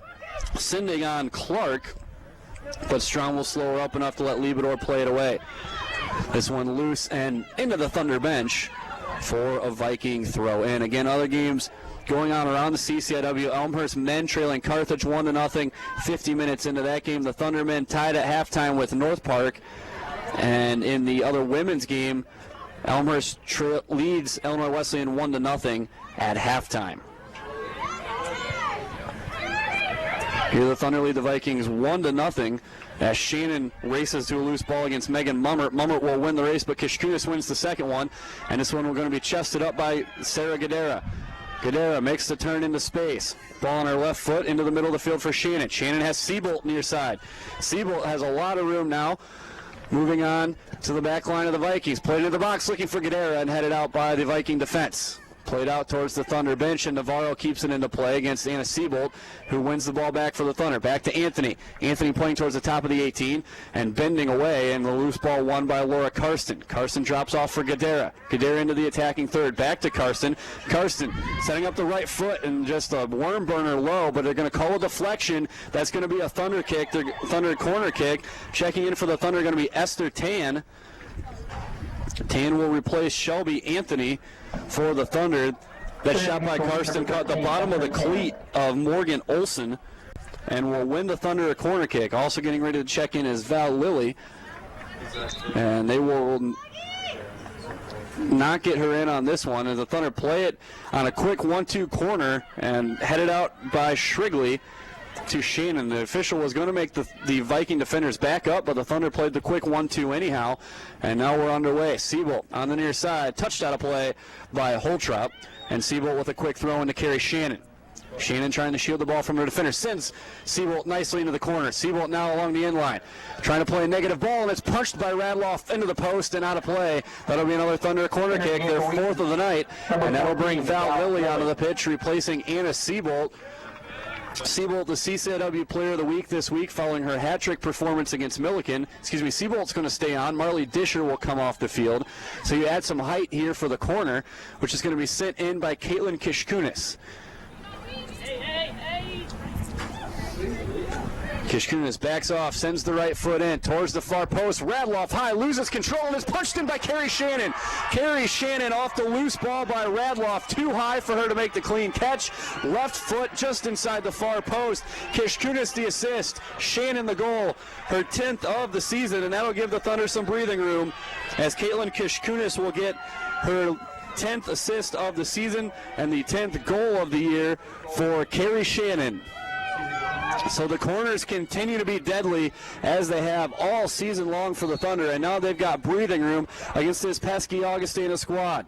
Sending on Clark, but Strom will slow her up enough to let Liebador play it away. This one loose and into the Thunder bench for a Viking throw in. Again, other games going on around the CCIW. Elmhurst men trailing Carthage 1-0. 50 minutes into that game, the Thunder men tied at halftime with North Park. And in the other women's game, Elmhurst leads Illinois Wesleyan 1-0 at halftime. Here the Thunder lead the Vikings 1-0 as Shannon races to a loose ball against Megan Mummert. Mummert will win the race, but Kishkunis wins the second one. And this one we're going to be chested up by Sarah Gadera. Gadera makes the turn into space. Ball on her left foot into the middle of the field for Shannon. Shannon has Siebold near side. Siebold has a lot of room now. Moving on to the back line of the Vikings. Played into the box looking for Gadera and headed out by the Viking defense. Played out towards the Thunder bench, and Navarro keeps it into play against Anna Siebold, who wins the ball back for the Thunder. Back to Anthony. Anthony playing towards the top of the 18 and bending away, and the loose ball won by Laura Karsten. Karsten drops off for Gadera. Gadera into the attacking third. Back to Karsten. Karsten setting up the right foot and just a worm burner low, but they're going to call a deflection. That's going to be a Thunder kick, the Thunder corner kick. Checking in for the Thunder going to be Esther Tan. Tan will replace Shelby Anthony for the Thunder. That shot by Karsten caught the bottom of the cleat of Morgan Olson and will win the Thunder a corner kick. Also getting ready to check in is Val Lilly, and they will not get her in on this one as the Thunder play it on a quick 1-2 corner and headed out by Shrigley to Shannon. The official was going to make the Viking defenders back up, but the Thunder played the quick 1-2 anyhow, and now we're underway. Siebold on the near side, touched out a play by Holtrop, and Siebold with a quick throw in to carry Shannon. Shannon trying to shield the ball from her defender, sends Siebold nicely into the corner. Siebold now along the end line, trying to play a negative ball, and it's punched by Radloff into the post and out of play. That'll be another Thunder corner kick, their fourth of the night, and that'll bring Val Lilly onto the pitch, replacing Anna Siebold. Siebold, the CCIW Player of the Week this week following her hat-trick performance against Milliken. Siebold's going to stay on. Marley Disher will come off the field. So you add some height here for the corner, which is going to be sent in by Caitlin Kishkunis. Kishkunis backs off, sends the right foot in towards the far post. Radloff high, loses control, and is punched in by Carrie Shannon. Carrie Shannon off the loose ball by Radloff. Too high for her to make the clean catch. Left foot just inside the far post. Kishkunis the assist. Shannon the goal. Her 10th of the season, and that'll give the Thunder some breathing room as Caitlin Kishkunis will get her 10th assist of the season and the 10th goal of the year for Carrie Shannon. So the corners continue to be deadly as they have all season long for the Thunder, and now they've got breathing room against this pesky Augustana squad.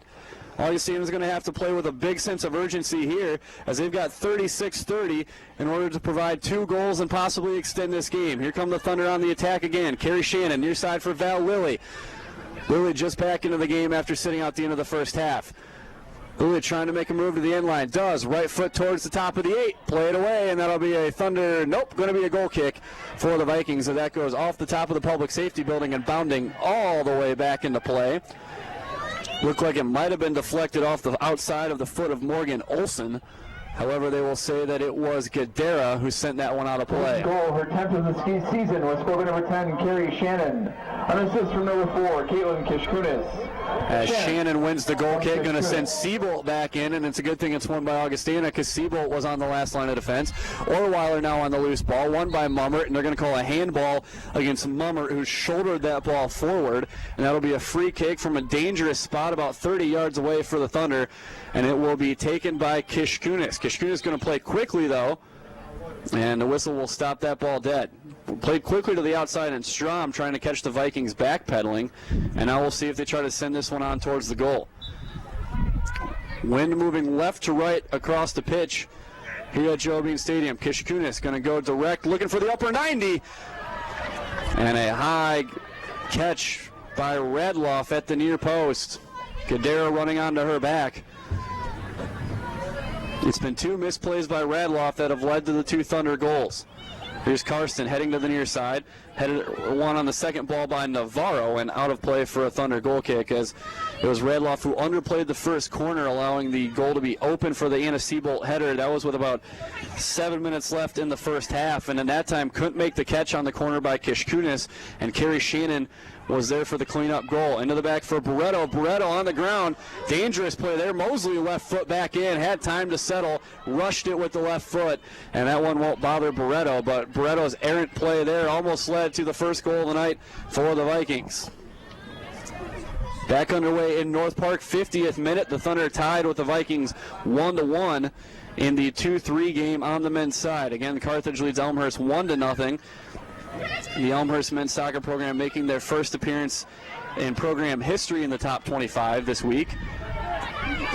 Augustana is going to have to play with a big sense of urgency here as they've got 36-30 in order to provide 2 goals and possibly extend this game. Here come the Thunder on the attack again. Carrie Shannon near side for Val Lilly. Lilly just back into the game after sitting out the end of the first half. Lilly trying to make a move to the end line. Does. Right foot towards the top of the 8. Play it away, and that'll be a Thunder. Nope, going to be a goal kick for the Vikings. And that goes off the top of the public safety building and bounding all the way back into play. Looked like it might have been deflected off the outside of the foot of Morgan Olson. However, they will say that it was Gadera who sent that one out of play. Goal, her 10th of the season was forward number 10, Carrie Shannon. An assist from number 4, Caitlin Kishkunis. As Shannon wins the goal kick, going to send Siebolt back in, and it's a good thing it's won by Augustana because Siebolt was on the last line of defense. Orweiler now on the loose ball, won by Mummert, and they're going to call a handball against Mummert, who shouldered that ball forward, and that'll be a free kick from a dangerous spot about 30 yards away for the Thunder, and it will be taken by Kishkunis. Kishkunis going to play quickly, though, and the whistle will stop that ball dead. Played quickly to the outside, and Strom trying to catch the Vikings backpedaling. And now we'll see if they try to send this one on towards the goal. Wind moving left to right across the pitch here at Joe Bean Stadium. Kishkunis going to go direct, looking for the upper 90. And a high catch by Radloff at the near post. Gadara running onto her back. It's been 2 misplays by Radloff that have led to the 2 Thunder goals. Here's Karsten heading to the near side. Headed one on the second ball by Navarro, and out of play for a Thunder goal kick, as it was Radloff who underplayed the first corner, allowing the goal to be open for the Anna Siebolt header. That was with about 7 minutes left in the first half, and in that time couldn't make the catch on the corner by Kishkunis, and Carrie Shannon was there for the cleanup goal. Into the back for Barreto. Barreto on the ground. Dangerous play there. Mosley left foot back in. Had time to settle. Rushed it with the left foot. And that one won't bother Barreto. But Barreto's errant play there almost led to the first goal of the night for the Vikings. Back underway in North Park. 50th minute. The Thunder tied with the Vikings 1-1 in the 2-3 game on the men's side. Again, Carthage leads Elmhurst 1-0. The Elmhurst men's soccer program making their first appearance in program history in the top 25 this week.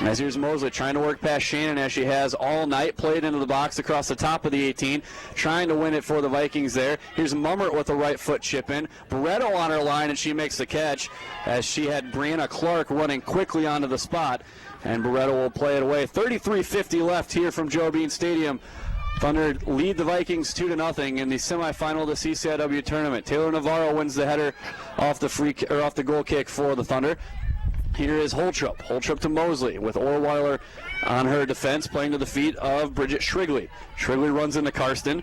As here's Mosley trying to work past Shannon as she has all night. Played into the box across the top of the 18. Trying to win it for the Vikings there. Here's Mummert with a right foot chip in. Barreto on her line, and she makes the catch as she had Brianna Clark running quickly onto the spot. And Barreto will play it away. 33:50 left here from Joe Bean Stadium. Thunder lead the Vikings 2-0 in the semifinal of the CCIW tournament. Taylor Navarro wins the header off the goal kick for the Thunder. Here is Holtrup. Holtrup to Mosley with Orweiler on her defense, playing to the feet of Bridget Shrigley. Shrigley runs into Karsten,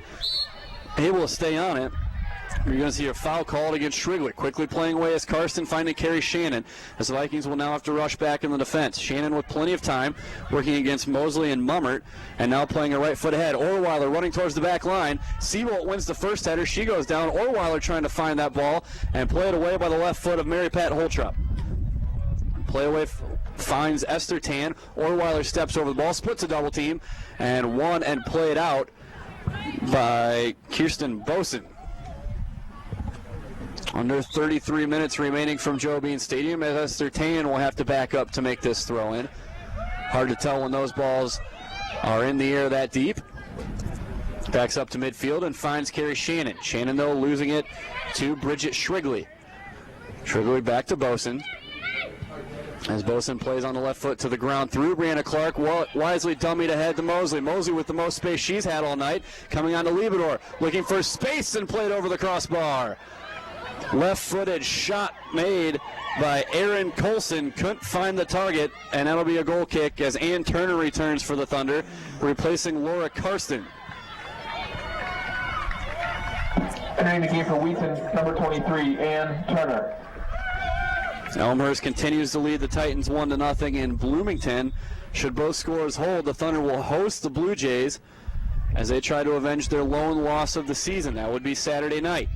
able to stay on it. You're going to see a foul called against Shrigley. Quickly playing away as Karsten finding Carrie Shannon, as the Vikings will now have to rush back in the defense. Shannon with plenty of time, working against Mosley and Mummert, and now playing a right foot ahead. Orweiler running towards the back line. Siebolt wins the first header. She goes down. Orweiler trying to find that ball and play it away by the left foot of Mary Pat Holtrup. Play away finds Esther Tan. Orweiler steps over the ball, splits a double team, and won and played out by Kirsten Bosen. Under 33 minutes remaining from Joe Bean Stadium, as Esther Tan will have to back up to make this throw in. Hard to tell when those balls are in the air that deep. Backs up to midfield and finds Carrie Shannon. Shannon, though, losing it to Bridget Shrigley. Shrigley back to Bosen. As Bosen plays on the left foot to the ground through Brianna Clark, wisely dummied ahead to Mosley. Mosley with the most space she's had all night, coming on to Liebedor, looking for space and played over the crossbar. Left-footed shot made by Erin Colson, couldn't find the target, and that'll be a goal kick as Ann Turner returns for the Thunder, replacing Laura Karsten. Entering the game for Wheaton, number 23, Ann Turner. Elmhurst continues to lead the Titans 1-0 in Bloomington. Should both scores hold, the Thunder will host the Blue Jays as they try to avenge their lone loss of the season. That would be Saturday night.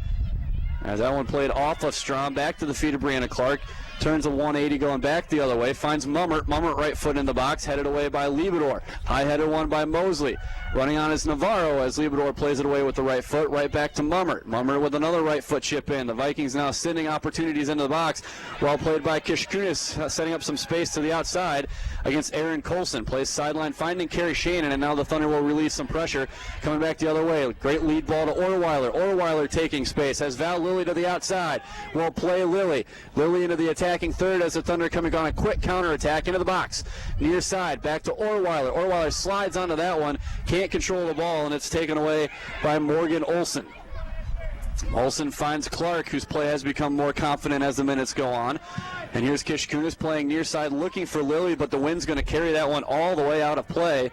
As that one played off of Strom, back to the feet of Brianna Clark. Turns a 180 going back the other way. Finds Mummert. Mummert right foot in the box, headed away by Liebedor. High header one by Mosley. Running on is Navarro as Liebedor plays it away with the right foot. Right back to Mummert. Mummert with another right foot chip in. The Vikings now sending opportunities into the box. Well played by Kishkunis, setting up some space to the outside against Erin Colson. Plays sideline, finding Carrie Shannon, and now the Thunder will release some pressure. Coming back the other way. Great lead ball to Orweiler. Orweiler taking space. Has Val Lilly to the outside. Will play Lilly. Lilly into the attacking third as the Thunder coming on a quick counterattack into the box. Near side, back to Orweiler. Orweiler slides onto that one. Can't control the ball, and it's taken away by Morgan Olson. Olson finds Clark, whose play has become more confident as the minutes go on. And here's Kishkunis playing near side, looking for Lilly, but the wind's going to carry that one all the way out of play.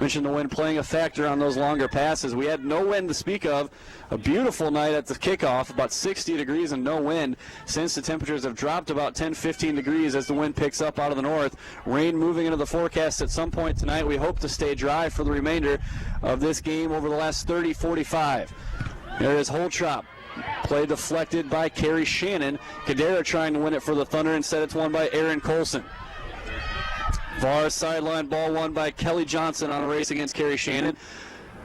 Mentioned the wind playing a factor on those longer passes. We had no wind to speak of. A beautiful night at the kickoff, about 60 degrees and no wind. Since the temperatures have dropped about 10-15 degrees as the wind picks up out of the north. Rain moving into the forecast at some point tonight. We hope to stay dry for the remainder of this game over the last 30-45. There is Holtrop. Play deflected by Carrie Shannon. Cadera trying to win it for the Thunder. Instead, it's won by Aaron Colson. Far sideline ball won by Kelly Johnson on a race against Carrie Shannon.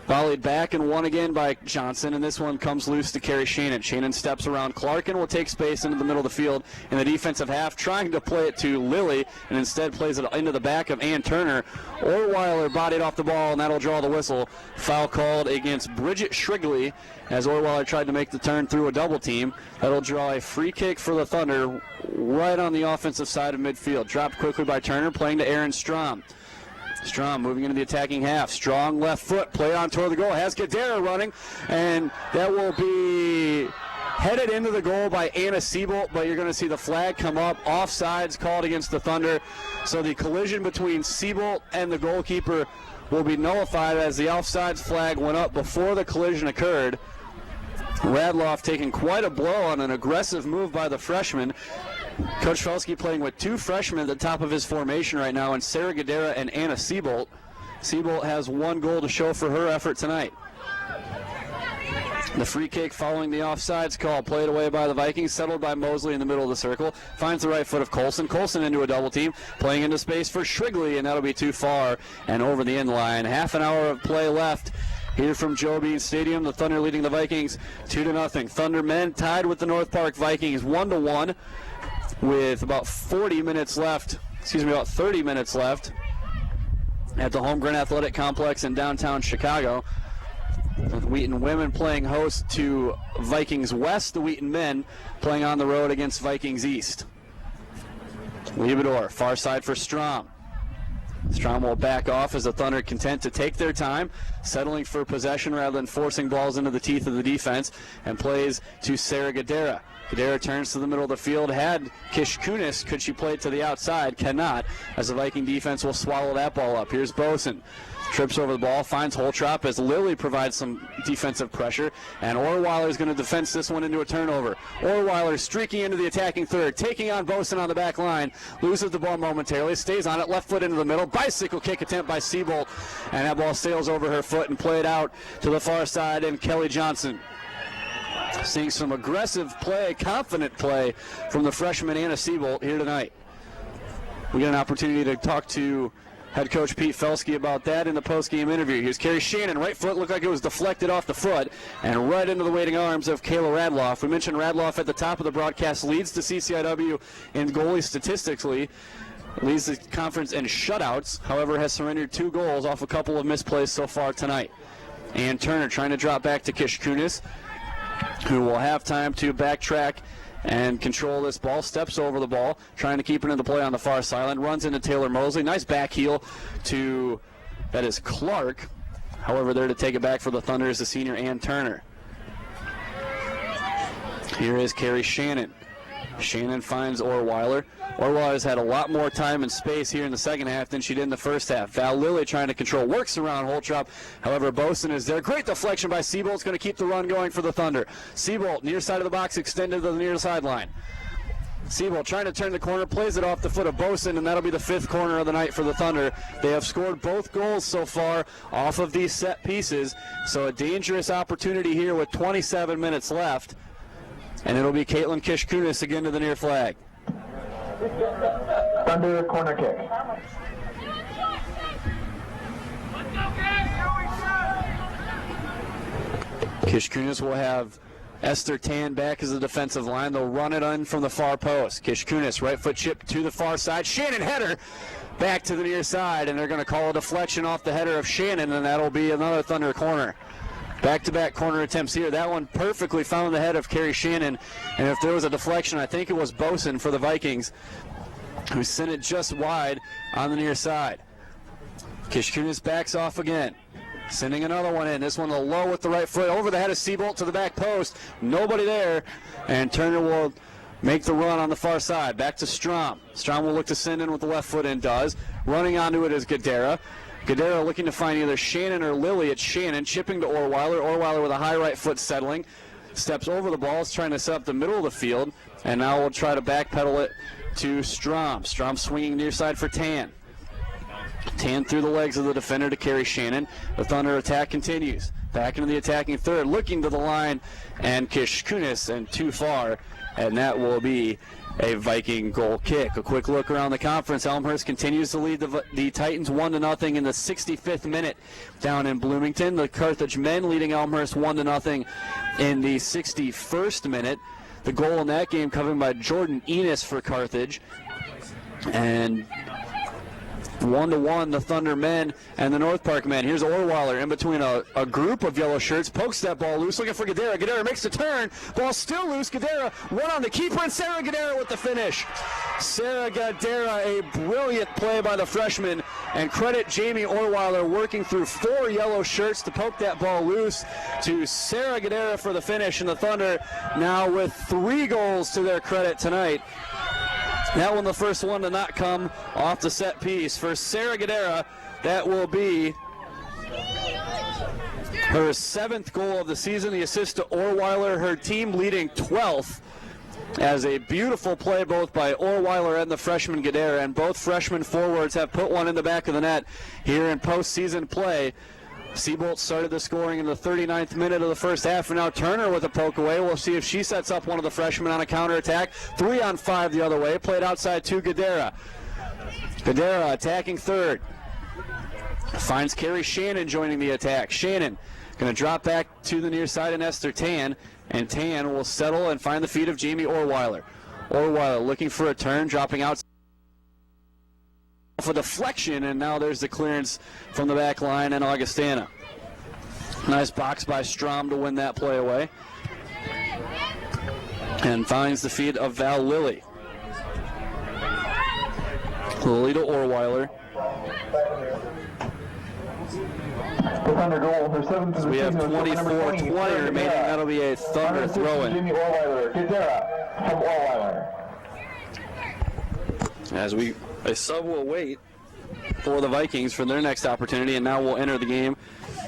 Volleyed back and won again by Johnson, and this one comes loose to Carrie Shannon. Shannon steps around Clark and will take space into the middle of the field in the defensive half, trying to play it to Lilly, and instead plays it into the back of Ann Turner. Orweiler bodied off the ball, and that'll draw the whistle. Foul called against Bridget Shrigley as Orweiler tried to make the turn through a double team. That'll draw a free kick for the Thunder right on the offensive side of midfield. Dropped quickly by Turner, playing to Aaron Strom. Strom moving into the attacking half. Strong left foot. Play on toward the goal. Has Gadara running. And that will be headed into the goal by Anna Siebold. But you're going to see the flag come up. Offsides called against the Thunder. So the collision between Siebold and the goalkeeper will be nullified as the offsides flag went up before the collision occurred. Radloff taking quite a blow on an aggressive move by the freshman. Coach Felsky playing with two freshmen at the top of his formation right now, and Sarah Gadara and Anna Siebold. Siebold has one goal to show for her effort tonight. The free kick following the offsides call, played away by the Vikings, settled by Mosley in the middle of the circle. Finds the right foot of Colson. Colson into a double team, playing into space for Shrigley, and that'll be too far and over the end line. Half an hour of play left here from Joe Bean Stadium. The Thunder leading the Vikings 2-0. Thunder men tied with the North Park Vikings 1-1. With about 30 minutes left at the Holmgren Athletic Complex in downtown Chicago. With Wheaton women playing host to Vikings West, the Wheaton men playing on the road against Vikings East. Liebador, far side for Strom. Strom will back off as the Thunder content to take their time, settling for possession rather than forcing balls into the teeth of the defense, and plays to Sarah Gadara. Gadara turns to the middle of the field. Had Kish Kunis, could she play it to the outside? Cannot, as the Viking defense will swallow that ball up. Here's Boson. Trips over the ball, finds Holtrop as Lilly provides some defensive pressure, and Orweiler is going to defense this one into a turnover. Orweiler streaking into the attacking third, taking on Boson on the back line, loses the ball momentarily, stays on it, left foot into the middle, bicycle kick attempt by Siebold, and that ball sails over her foot and played out to the far side, and Kelly Johnson. Seeing some aggressive play, confident play from the freshman Anna Siebold here tonight. We get an opportunity to talk to head coach Pete Felsky about that in the post-game interview. Here's Carrie Shannon, right foot looked like it was deflected off the foot and right into the waiting arms of Kayla Radloff. We mentioned Radloff at the top of the broadcast leads the CCIW in goalie statistically, leads the conference in shutouts, however has surrendered 2 goals off a couple of misplays so far tonight. Ann Turner trying to drop back to Kish Kunis, who will have time to backtrack and control this ball. Steps over the ball, trying to keep it in the play on the far sideline. Runs into Taylor Mosley. Nice back heel to, that is Clark. However, there to take it back for the Thunder is the senior Ann Turner. Here is Carrie Shannon. Shannon finds Orweiler. Orweiler has had a lot more time and space here in the second half than she did in the first half. Val Lilly trying to control, works around Holtrop. However, Boson is there. Great deflection by Siebold. It's going to keep the run going for the Thunder. Siebold, near side of the box, extended to the near sideline. Siebold trying to turn the corner, plays it off the foot of Boson, and that'll be the 5th corner of the night for the Thunder. They have scored both goals so far off of these set pieces, so a dangerous opportunity here with 27 minutes left. And it'll be Caitlin Kish-Kunis again to the near flag. Thunder corner kick. Kish-Kunis will have Esther Tan back as a defensive line. They'll run it in from the far post. Kish-Kunis, right foot chip to the far side. Shannon header back to the near side, and they're going to call a deflection off the header of Shannon, and that'll be another Thunder corner. Back-to-back corner attempts here. That one perfectly found the head of Carrie Shannon. And if there was a deflection, I think it was Boson for the Vikings, who sent it just wide on the near side. Kish-Kunis backs off again. Sending another one in. This one low with the right foot over the head of Siebold to the back post. Nobody there. And Turner will make the run on the far side. Back to Strom. Strom will look to send in with the left foot and does. Running onto it is Gadara. Gadara looking to find either Shannon or Lilly. It's Shannon chipping to Orweiler. Orweiler with a high right foot settling. Steps over the ball, is trying to set up the middle of the field. And now we'll try to backpedal it to Strom. Strom swinging near side for Tan. Tan through the legs of the defender to carry Shannon. The Thunder attack continues. Back into the attacking third, looking to the line, and Kishkunis, and too far, and that will be a Viking goal kick. A quick look around the conference. Elmhurst continues to lead the Titans 1-0 in the 65th minute down in Bloomington. The Carthage men leading Elmhurst 1-0 in the 61st minute. The goal in that game coming by Jordan Enos for Carthage. And 1-1, the Thunder men and the North Park men. Here's Orweiler in between a group of yellow shirts. Pokes that ball loose, looking for Gadara. Gadara makes the turn. Ball still loose. Gadara, one on the keeper, and Sarah Gadara with the finish. Sarah Gadara, a brilliant play by the freshman. And credit Jamie Orweiler working through 4 yellow shirts to poke that ball loose to Sarah Gadara for the finish. And the Thunder now with 3 goals to their credit tonight. That one, the first one to not come off the set piece. For Sarah Gadara, that will be her 7th goal of the season. The assist to Orweiler, her team leading 12th. As a beautiful play both by Orweiler and the freshman Gadara. And both freshman forwards have put one in the back of the net here in postseason play. Seabolt started the scoring in the 39th minute of the first half, and now Turner with a poke away. We'll see if she sets up one of the freshmen on a counterattack. 3-on-5 the other way, played outside to Gadara. Gadara attacking third. Finds Carrie Shannon joining the attack. Shannon going to drop back to the near side and Esther Tan, and Tan will settle and find the feet of Jamie Orweiler. Orweiler looking for a turn, dropping out for deflection, and now there's the clearance from the back line and Augustana. Nice box by Strom to win that play away. And finds the feet of Val Lilly. Lilly to Orweiler. The Thunder goal, her 7th So we have 24-20 remaining. That'll be a Thunder throw-in. Jamie Orweiler, Gadara from Orweiler. As a sub will wait for the Vikings for their next opportunity, and now we'll enter the game.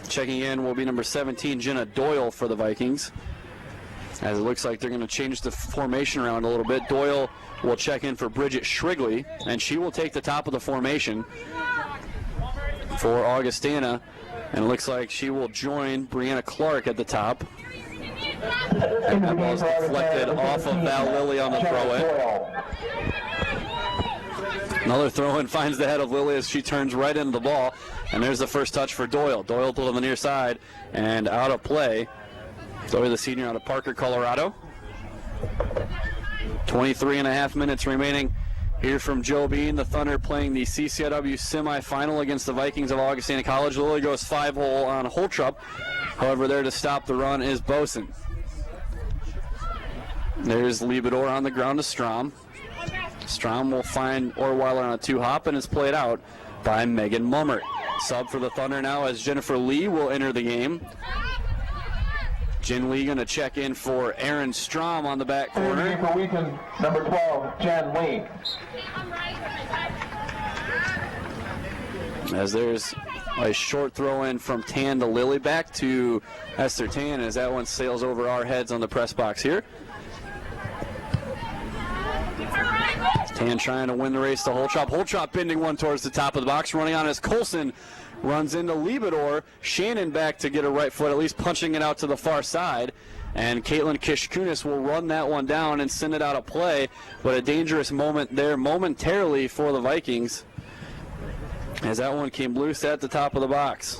Checking in will be number 17, Jenna Doyle for the Vikings. As it looks like they're going to change the formation around a little bit. Doyle will check in for Bridget Shrigley, and she will take the top of the formation for Augustana. And it looks like she will join Brianna Clark at the top. And that ball is deflected off of Val Lilly on the throw-in. Another throw-in finds the head of Lilly as she turns right into the ball. And there's the first touch for Doyle. Doyle to the near side and out of play. Doyle, the senior out of Parker, Colorado. 23.5 minutes remaining here from Joe Bean. The Thunder playing the CCIW semifinal against the Vikings of Augustana College. Lilly goes 5-hole on Holtrup. However, there to stop the run is Boson. There's Liebedor on the ground to Strom. Strom will find Orweiler on a 2-hop, and is played out by Megan Mummert. Sub for the Thunder now as Jennifer Lee will enter the game. Jen Lee going to check in for Aaron Strom on the back corner. For Wheaton, number 12, Jen Lee. As there's a short throw in from Tan to Lilly, back to Esther Tan as that one sails over our heads on the press box here. Tan trying to win the race to Holtrop. Holtrop bending one towards the top of the box. Running on as Colson runs into Liebedor. Shannon back to get a right foot, at least punching it out to the far side. And Caitlin Kishkunis will run that one down and send it out of play. But a dangerous moment there momentarily for the Vikings, as that one came loose at the top of the box.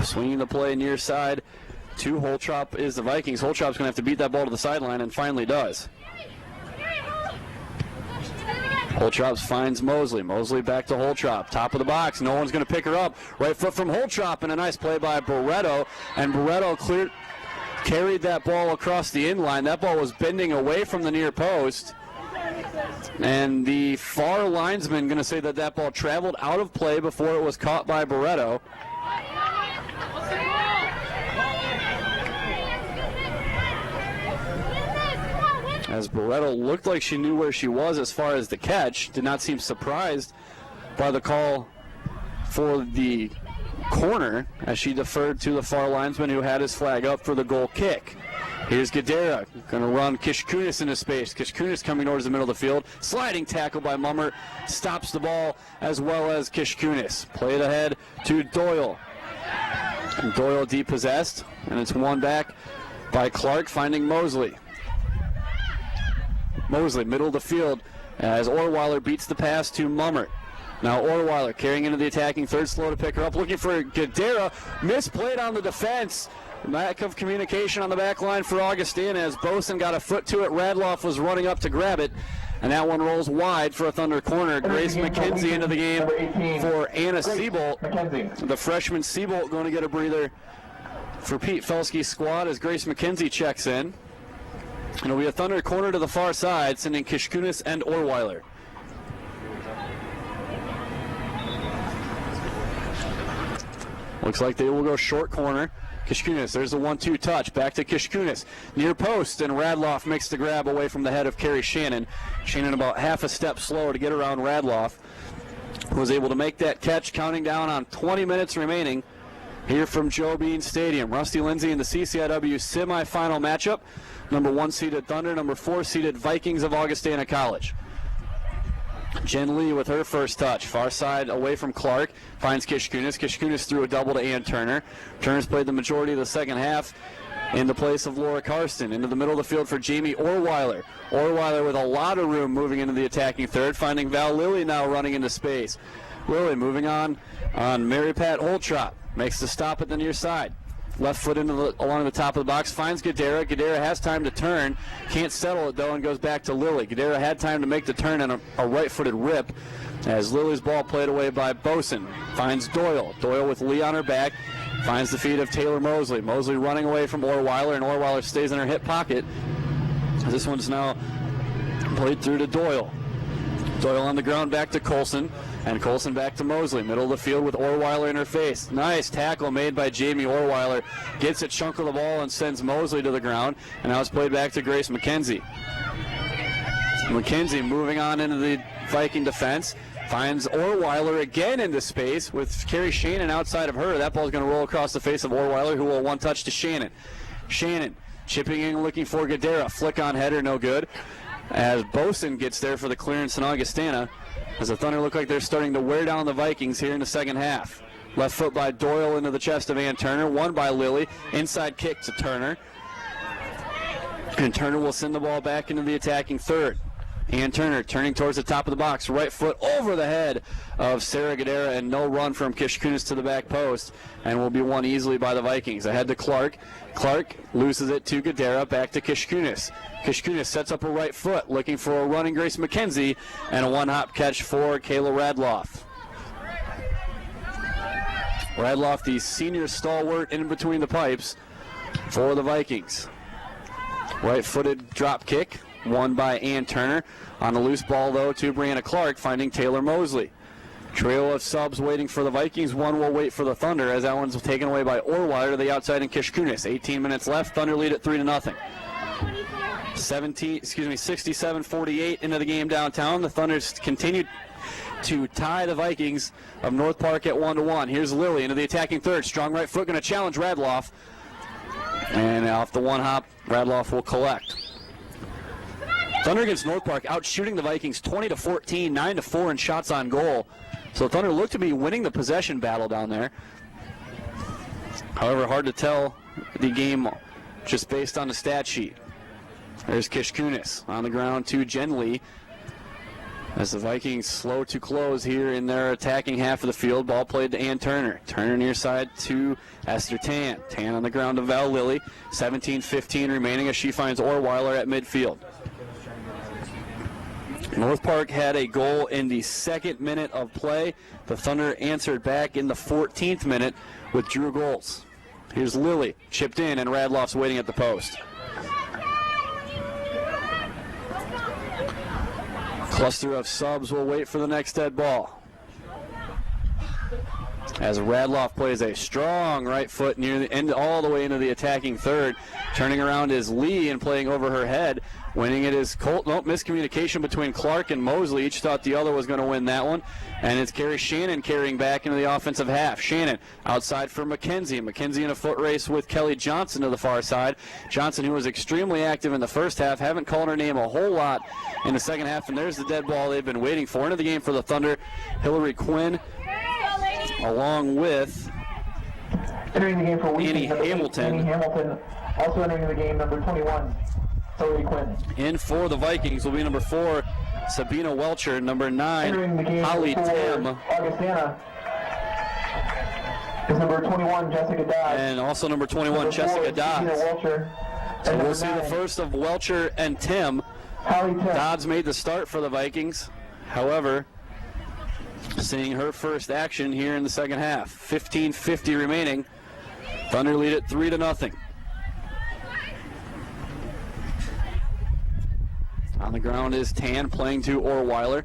Swinging the play near side to Holtrop is the Vikings. Holtrop's going to have to beat that ball to the sideline, and finally does. Holtrop finds Mosley. Mosley back to Holtrop. Top of the box. No one's going to pick her up. Right foot from Holtrop, and a nice play by Barreto. And Barreto carried that ball across the inline. That ball was bending away from the near post. And the far linesman going to say that that ball traveled out of play before it was caught by Barreto. As Barretto looked like she knew where she was as far as the catch, did not seem surprised by the call for the corner as she deferred to the far linesman who had his flag up for the goal kick. Here's Gadera, going to run Kishkunis into space. Kishkunis coming towards the middle of the field. Sliding tackle by Mummer, stops the ball as well as Kishkunis. Played ahead to Doyle. And Doyle depossessed, and it's won back by Clark, finding Mosley. Mosley, middle of the field, as Orweiler beats the pass to Mummer. Now Orweiler carrying into the attacking third, slow to pick her up, looking for Gadera. Misplayed on the defense. Lack of communication on the back line for Augustana as Boson got a foot to it. Radloff was running up to grab it, and that one rolls wide for a Thunder corner. Grace McKenzie into the game for Anna Siebolt. The freshman Siebolt going to get a breather for Pete Felske's squad as Grace McKenzie checks in. It'll be a Thunder corner to the far side, sending Kishkunis and Orweiler. Looks like they will go short corner. Kishkunis, there's the 1-2 touch. Back to Kishkunis. Near post, and Radloff makes the grab away from the head of Carrie Shannon. Shannon about half a step slower to get around Radloff. Was able to make that catch, counting down on 20 minutes remaining here from Joe Bean Stadium. Rusty Lindsay in the CCIW semifinal matchup. Number 1 seeded Thunder, number 4 seeded Vikings of Augustana College. Jen Lee with her first touch. Far side away from Clark. Finds Kishkunis. Kishkunis threw a double to Ann Turner. Turner's played the majority of the second half in the place of Laura Karsten. Into the middle of the field for Jamie Orweiler. Orweiler with a lot of room moving into the attacking third. Finding Val Lilly now running into space. Lilly moving on Mary Pat Holtrop. Makes the stop at the near side. Left foot along the top of the box, finds Gadera. Gadera has time to turn, can't settle it though, and goes back to Lilly. Gadera had time to make the turn and a right-footed rip as Lilly's ball played away by Boson. Finds Doyle. Doyle with Lee on her back, finds the feet of Taylor Mosley. Mosley running away from Orweiler, and Orweiler stays in her hip pocket. This one's now played through to Doyle. Doyle on the ground, back to Colson. And Colson back to Mosley, middle of the field with Orweiler in her face. Nice tackle made by Jamie Orweiler. Gets a chunk of the ball and sends Mosley to the ground. And now it's played back to Grace McKenzie. McKenzie moving on into the Viking defense. Finds Orweiler again into space with Carrie Shannon outside of her. That ball's going to roll across the face of Orweiler, who will one touch to Shannon. Shannon chipping in, looking for Gadera. Flick on header, no good. As Boson gets there for the clearance in Augustana. As the Thunder look like they're starting to wear down the Vikings here in the second half. Left foot by Doyle into the chest of Ann Turner. One by Lilly. Inside kick to Turner. And Turner will send the ball back into the attacking third. Ann Turner turning towards the top of the box. Right foot over the head of Sarah Gadera, and no run from Kishkunis to the back post. And will be won easily by the Vikings. Ahead to Clark. Clark loses it to Gadera. Back to Kishkunis. Kishkunis sets up a right foot, looking for a running Grace McKenzie, and a one-hop catch for Kayla Radloff. Radloff, the senior stalwart in between the pipes for the Vikings. Right-footed drop kick, won by Ann Turner. On a loose ball, though, to Brianna Clark, finding Taylor Mosley. Trail of subs waiting for the Vikings. One will wait for the Thunder, as that one's taken away by Orweiler to the outside in Kishkunis. 18 minutes left. Thunder lead at 3-0. 67-48 into the game downtown. The Thunders continue to tie the Vikings of North Park at 1-1. Here's Lilly into the attacking third. Strong right foot, going to challenge Radloff. And off the one hop, Radloff will collect. Thunder against North Park out shooting the Vikings 20-14, 9-4 in shots on goal. So the Thunder look to be winning the possession battle down there. However, hard to tell the game just based on the stat sheet. There's Kishkunis on the ground to Jen Lee. As the Vikings slow to close here in their attacking half of the field. Ball played to Ann Turner. Turner near side to Esther Tan. Tan on the ground to Val Lilly. 17-15 remaining as she finds Orweiler at midfield. North Park had a goal in the second minute of play. The Thunder answered back in the 14th minute with Drew goals. Here's Lilly, chipped in, and Radloff's waiting at the post. Cluster of subs will wait for the next dead ball. As Radloff plays a strong right foot near the end, all the way into the attacking third. Turning around is Lee and playing over her head. Winning it is miscommunication between Clark and Mosley. Each thought the other was going to win that one. And it's Carrie Shannon carrying back into the offensive half. Shannon outside for McKenzie. McKenzie in a foot race with Kelly Johnson to the far side. Johnson, who was extremely active in the first half, haven't called her name a whole lot in the second half. And there's the dead ball they've been waiting for. Into the game for the Thunder, Hillary Quinn, along with entering the game for Wheaton, Annie Hamilton. Annie Hamilton, also entering the game, number 21. Hillary Quinn. In for the Vikings will be number 4, Sabina Welcher. Number 9, Holly Tim. Augustana is number 21, Jessica Dodds. And also number 21, Jessica Dodds. Welcher. So we'll see the first of Welcher and Tim. Holly Tim. Dodds made the start for the Vikings. However, seeing her first action here in the second half. 15:50 remaining. Thunder lead it 3-0. On the ground is Tan playing to Orweiler.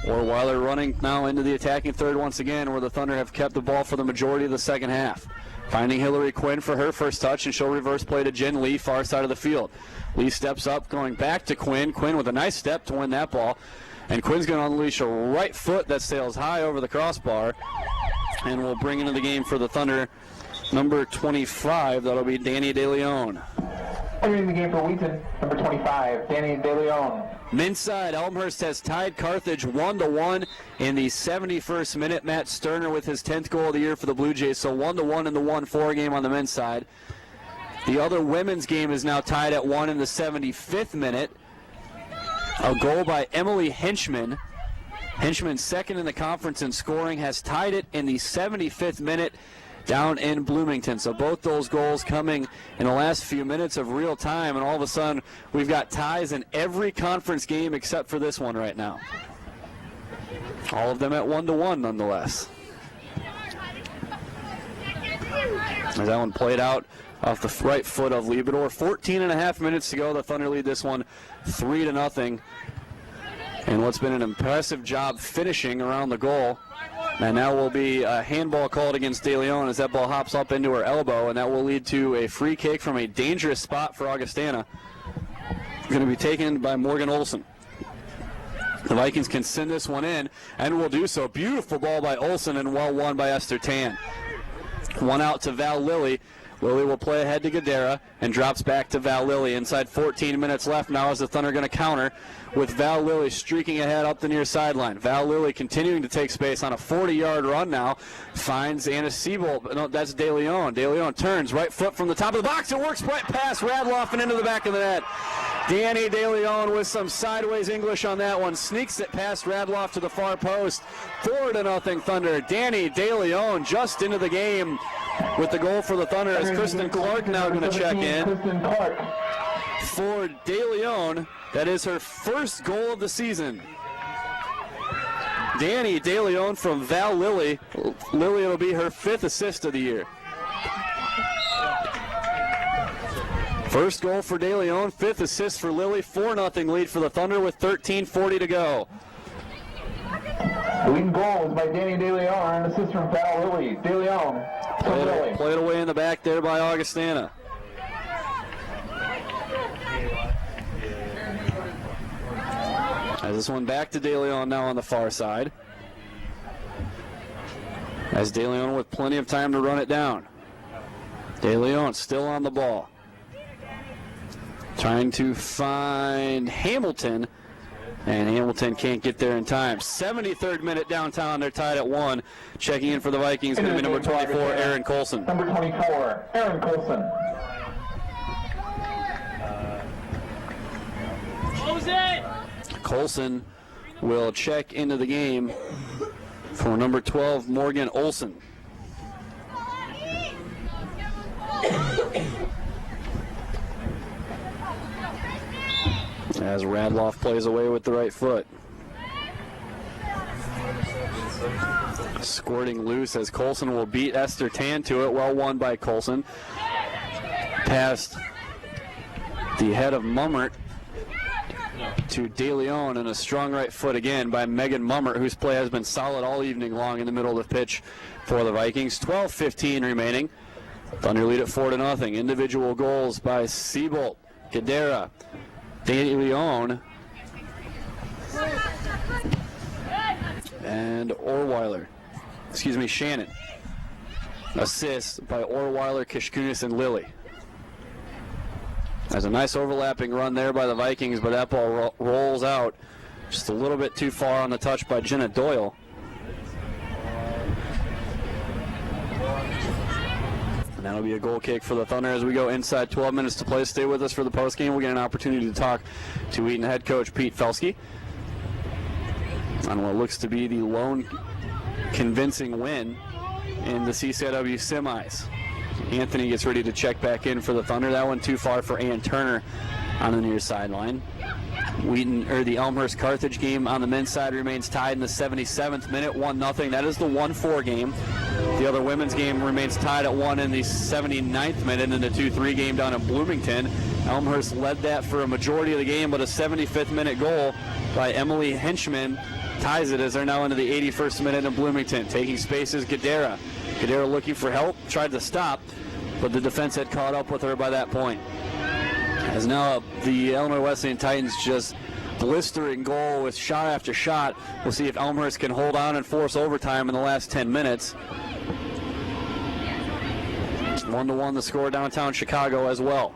Orweiler running now into the attacking third once again, where the Thunder have kept the ball for the majority of the second half. Finding Hillary Quinn for her first touch, and she'll reverse play to Jen Lee, far side of the field. Lee steps up, going back to Quinn. Quinn with a nice step to win that ball. And Quinn's going to unleash a right foot that sails high over the crossbar. And will bring into the game for the Thunder number 25. That'll be Danny DeLeon. Entering the game for Wheaton, number 25, Danny DeLeon. Men's side, Elmhurst has tied Carthage 1-1 in the 71st minute. Matt Sterner with his 10th goal of the year for the Blue Jays. So 1-1 in the 1-4 game on the men's side. The other women's game is now tied at 1 in the 75th minute. A goal by Emily Henchman. Henchman, second in the conference in scoring, has tied it in the 75th minute down in Bloomington. So both those goals coming in the last few minutes of real time, and all of a sudden we've got ties in every conference game except for this one right now. All of them at 1-1 nonetheless. As that one played out off the right foot of Liebador. 14.5 minutes to go. The Thunder lead this one 3-0. And what's been an impressive job finishing around the goal. And now will be a handball called against DeLeon as that ball hops up into her elbow, and that will lead to a free kick from a dangerous spot for Augustana. Going to be taken by Morgan Olson. The Vikings can send this one in, and will do so. Beautiful ball by Olson, and well won by Esther Tan. One out to Val Lilly. Lilly will play ahead to Gadara and drops back to Val Lilly. Inside 14 minutes left now as the Thunder going to counter with Val Lilly streaking ahead up the near sideline. Val Lilly continuing to take space on a 40-yard run now. Finds Anna Siebold. No, that's DeLeon. DeLeon turns right foot from the top of the box. It works right past Radloff and into the back of the net. Danny DeLeon with some sideways English on that one. Sneaks it past Radloff to the far post. 4-0 Thunder. Danny DeLeon just into the game with the goal for the Thunder as Kristen Clark now going to check in. Kristen Clark. For DeLeon, that is her first goal of the season. Danny DeLeon from Val Lilly. Lilly will be her 5th assist of the year. First goal for DeLeon, 5th assist for Lilly, 4-0 lead for the Thunder with 13:40 to go. The leading goal was by Danny DeLeon, and assist from Val Lilly. DeLeon from Lilly. Played away in the back there by Augustana. As this one back to DeLeon now on the far side. As DeLeon with plenty of time to run it down. DeLeon still on the ball. Trying to find Hamilton, and Hamilton can't get there in time. 73rd minute downtown, they're tied at 1. Checking in for the Vikings, going to be number 24, Aaron Colson. Number 24, Aaron Colson. Colson will check into the game for number 12, Morgan Olson. As Radloff plays away with the right foot. Squirting loose as Colson will beat Esther Tan to it. Well won by Colson. Past the head of Mummert to DeLeon, and a strong right foot again by Megan Mummert, whose play has been solid all evening long in the middle of the pitch for the Vikings. 12:15 remaining. Thunder lead at 4-0. Individual goals by Siebold, Gadara, De Leon and Orweiler. Shannon. Assist by Orweiler, Kishkunis, and Lilly. There's a nice overlapping run there by the Vikings, but that ball rolls out just a little bit too far on the touch by Jenna Doyle. And that'll be a goal kick for the Thunder as we go inside 12 minutes to play. Stay with us for the postgame. We'll get an opportunity to talk to Wheaton head coach Pete Felski on what looks to be the lone convincing win in the CCIW semis. Anthony gets ready to check back in for the Thunder. That one too far for Ann Turner on the near sideline. The Elmhurst Carthage game on the men's side remains tied in the 77th minute, 1-0. That is the 1-4 game. The other women's game remains tied at 1 in the 79th minute in the 2-3 game down in Bloomington. Elmhurst led that for a majority of the game, but a 75th minute goal by Emily Henchman ties it as they're now into the 81st minute in Bloomington. Taking spaces, Gadara. Gadara looking for help, tried to stop, but the defense had caught up with her by that point. As now the Illinois Wesleyan Titans just blistering goal with shot after shot. We'll see if Elmhurst can hold on and force overtime in the last 10 minutes. 1-1 the score downtown Chicago as well.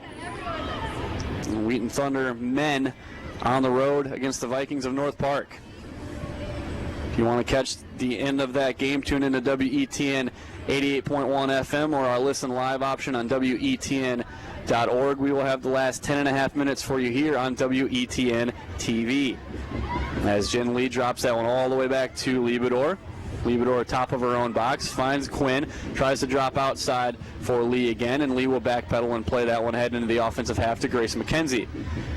And Wheaton Thunder men on the road against the Vikings of North Park. If you want to catch the end of that game, tune into WETN 88.1 FM or our listen live option on WETN.org. We will have the last 10.5 minutes for you here on WETN TV. As Jen Lee drops that one all the way back to Liebedor. Liebedor top of her own box, finds Quinn, tries to drop outside for Lee again, and Lee will backpedal and play that one heading into the offensive half to Grace McKenzie.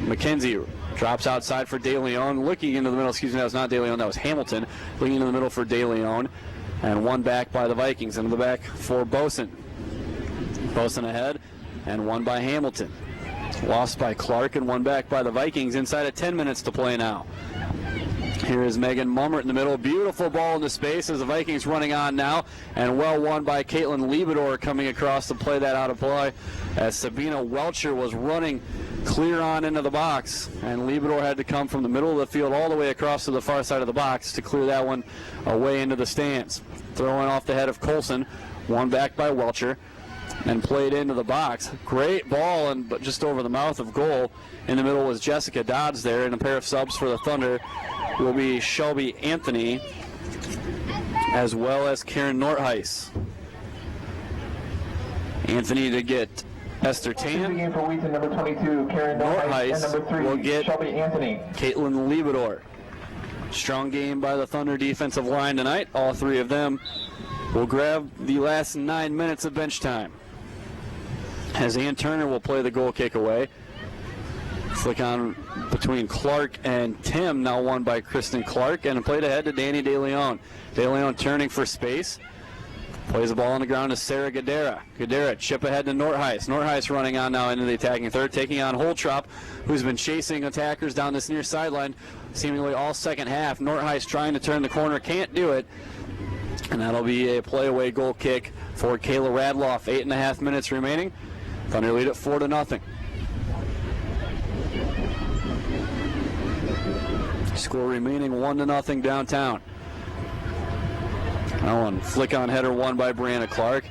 McKenzie drops outside for De Leon, looking into the middle. That was not De Leon, that was Hamilton. Looking into the middle for De Leon, and one back by the Vikings. Into the back for Boson. Boson ahead, and one by Hamilton. Lost by Clark, and one back by the Vikings inside of 10 minutes to play now. Here is Megan Mummert in the middle. Beautiful ball into space as the Vikings running on now. And well won by Caitlin Liebedor coming across to play that out of play as Sabina Welcher was running clear on into the box. And Liebedor had to come from the middle of the field all the way across to the far side of the box to clear that one away into the stands. Throwing off the head of Colson. One back by Welcher and played into the box. Great ball, but just over the mouth of goal. In the middle was Jessica Dodds there, and a pair of subs for the Thunder will be Shelby Anthony as well as Karen Northeis. Anthony to get Esther Tan. Game for Wheaton, number 22, Karen Northeis, and number 3, will get Shelby Anthony. Caitlin Liebedor. Strong game by the Thunder defensive line tonight. All three of them will grab the last 9 minutes of bench time. As Ann Turner will play the goal kick away. Flick on between Clark and Tim, now won by Kristen Clark, and played ahead to Danny De Leon. De Leon turning for space. Plays the ball on the ground to Sarah Gadara. Gadara chip ahead to Northeis. Northeis running on now into the attacking third, taking on Holtrop, who's been chasing attackers down this near sideline seemingly all second half. Northeis trying to turn the corner, can't do it. And that'll be a play-away goal kick for Kayla Radloff. 8.5 minutes remaining. Thunder lead at 4-0. Score remaining 1-0 downtown. That one, flick on header won by Brianna Clark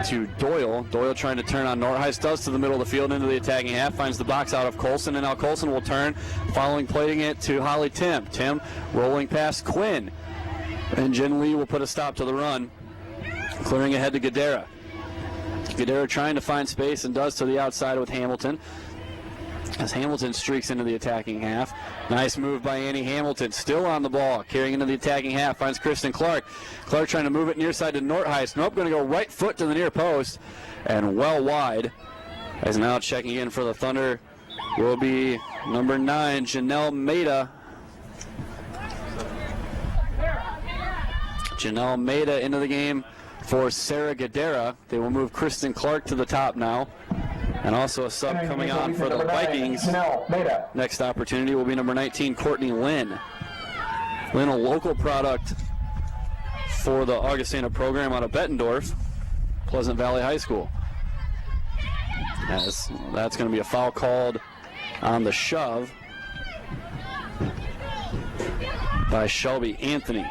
to Doyle. Doyle trying to turn on Northeis, does to the middle of the field into the attacking half, finds the box out of Colson, and now Colson will turn, following playing it to Holly Tim. Tim rolling past Quinn, and Jen Lee will put a stop to the run, clearing ahead to Gadara. Gadara trying to find space and does to the outside with Hamilton. As Hamilton streaks into the attacking half. Nice move by Annie Hamilton. Still on the ball. Carrying into the attacking half. Finds Kristen Clark. Clark trying to move it near side to Northeis. Nope, going to go right foot to the near post. And well wide. As now checking in for the Thunder will be number 9, Janelle Maida. Janelle Maida into the game for Sarah Gadara. They will move Kristen Clark to the top now. And also a sub coming on for the Vikings. Next opportunity will be number 19, Courtney Lynn. Lynn, a local product for the Augustana program out of Bettendorf, Pleasant Valley High School. As that's going to be a foul called on the shove by Shelby Anthony.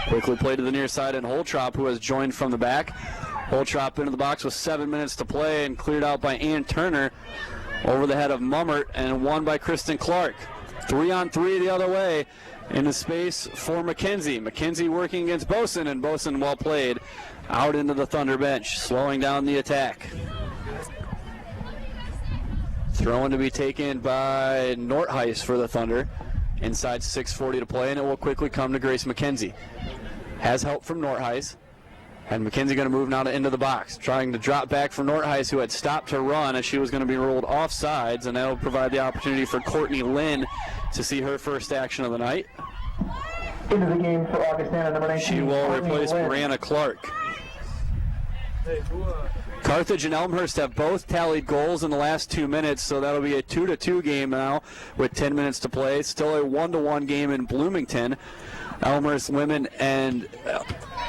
Quickly played to the near side, and Holtrop, who has joined from the back. Holtrop into the box with 7 minutes to play and cleared out by Ann Turner over the head of Mummert and won by Kristen Clark. 3-on-3 the other way into space for McKenzie. McKenzie working against Boson, and Boson, well played, out into the Thunder bench, slowing down the attack. Throw-in to be taken by Northeis for the Thunder. Inside 6:40 to play, and it will quickly come to Grace McKenzie. Has help from Northeis, and McKenzie going to move now to into the box, trying to drop back for Northeis, who had stopped her run as she was going to be rolled offsides, and that will provide the opportunity for Courtney Lynn to see her first action of the night. Into the game for Augustana, number 19. She will Courtney replace Lynn. Brianna Clark. Carthage and Elmhurst have both tallied goals in the last 2 minutes, so that'll be a 2-2 game now with 10 minutes to play. Still a 1-1 game in Bloomington. Elmhurst women and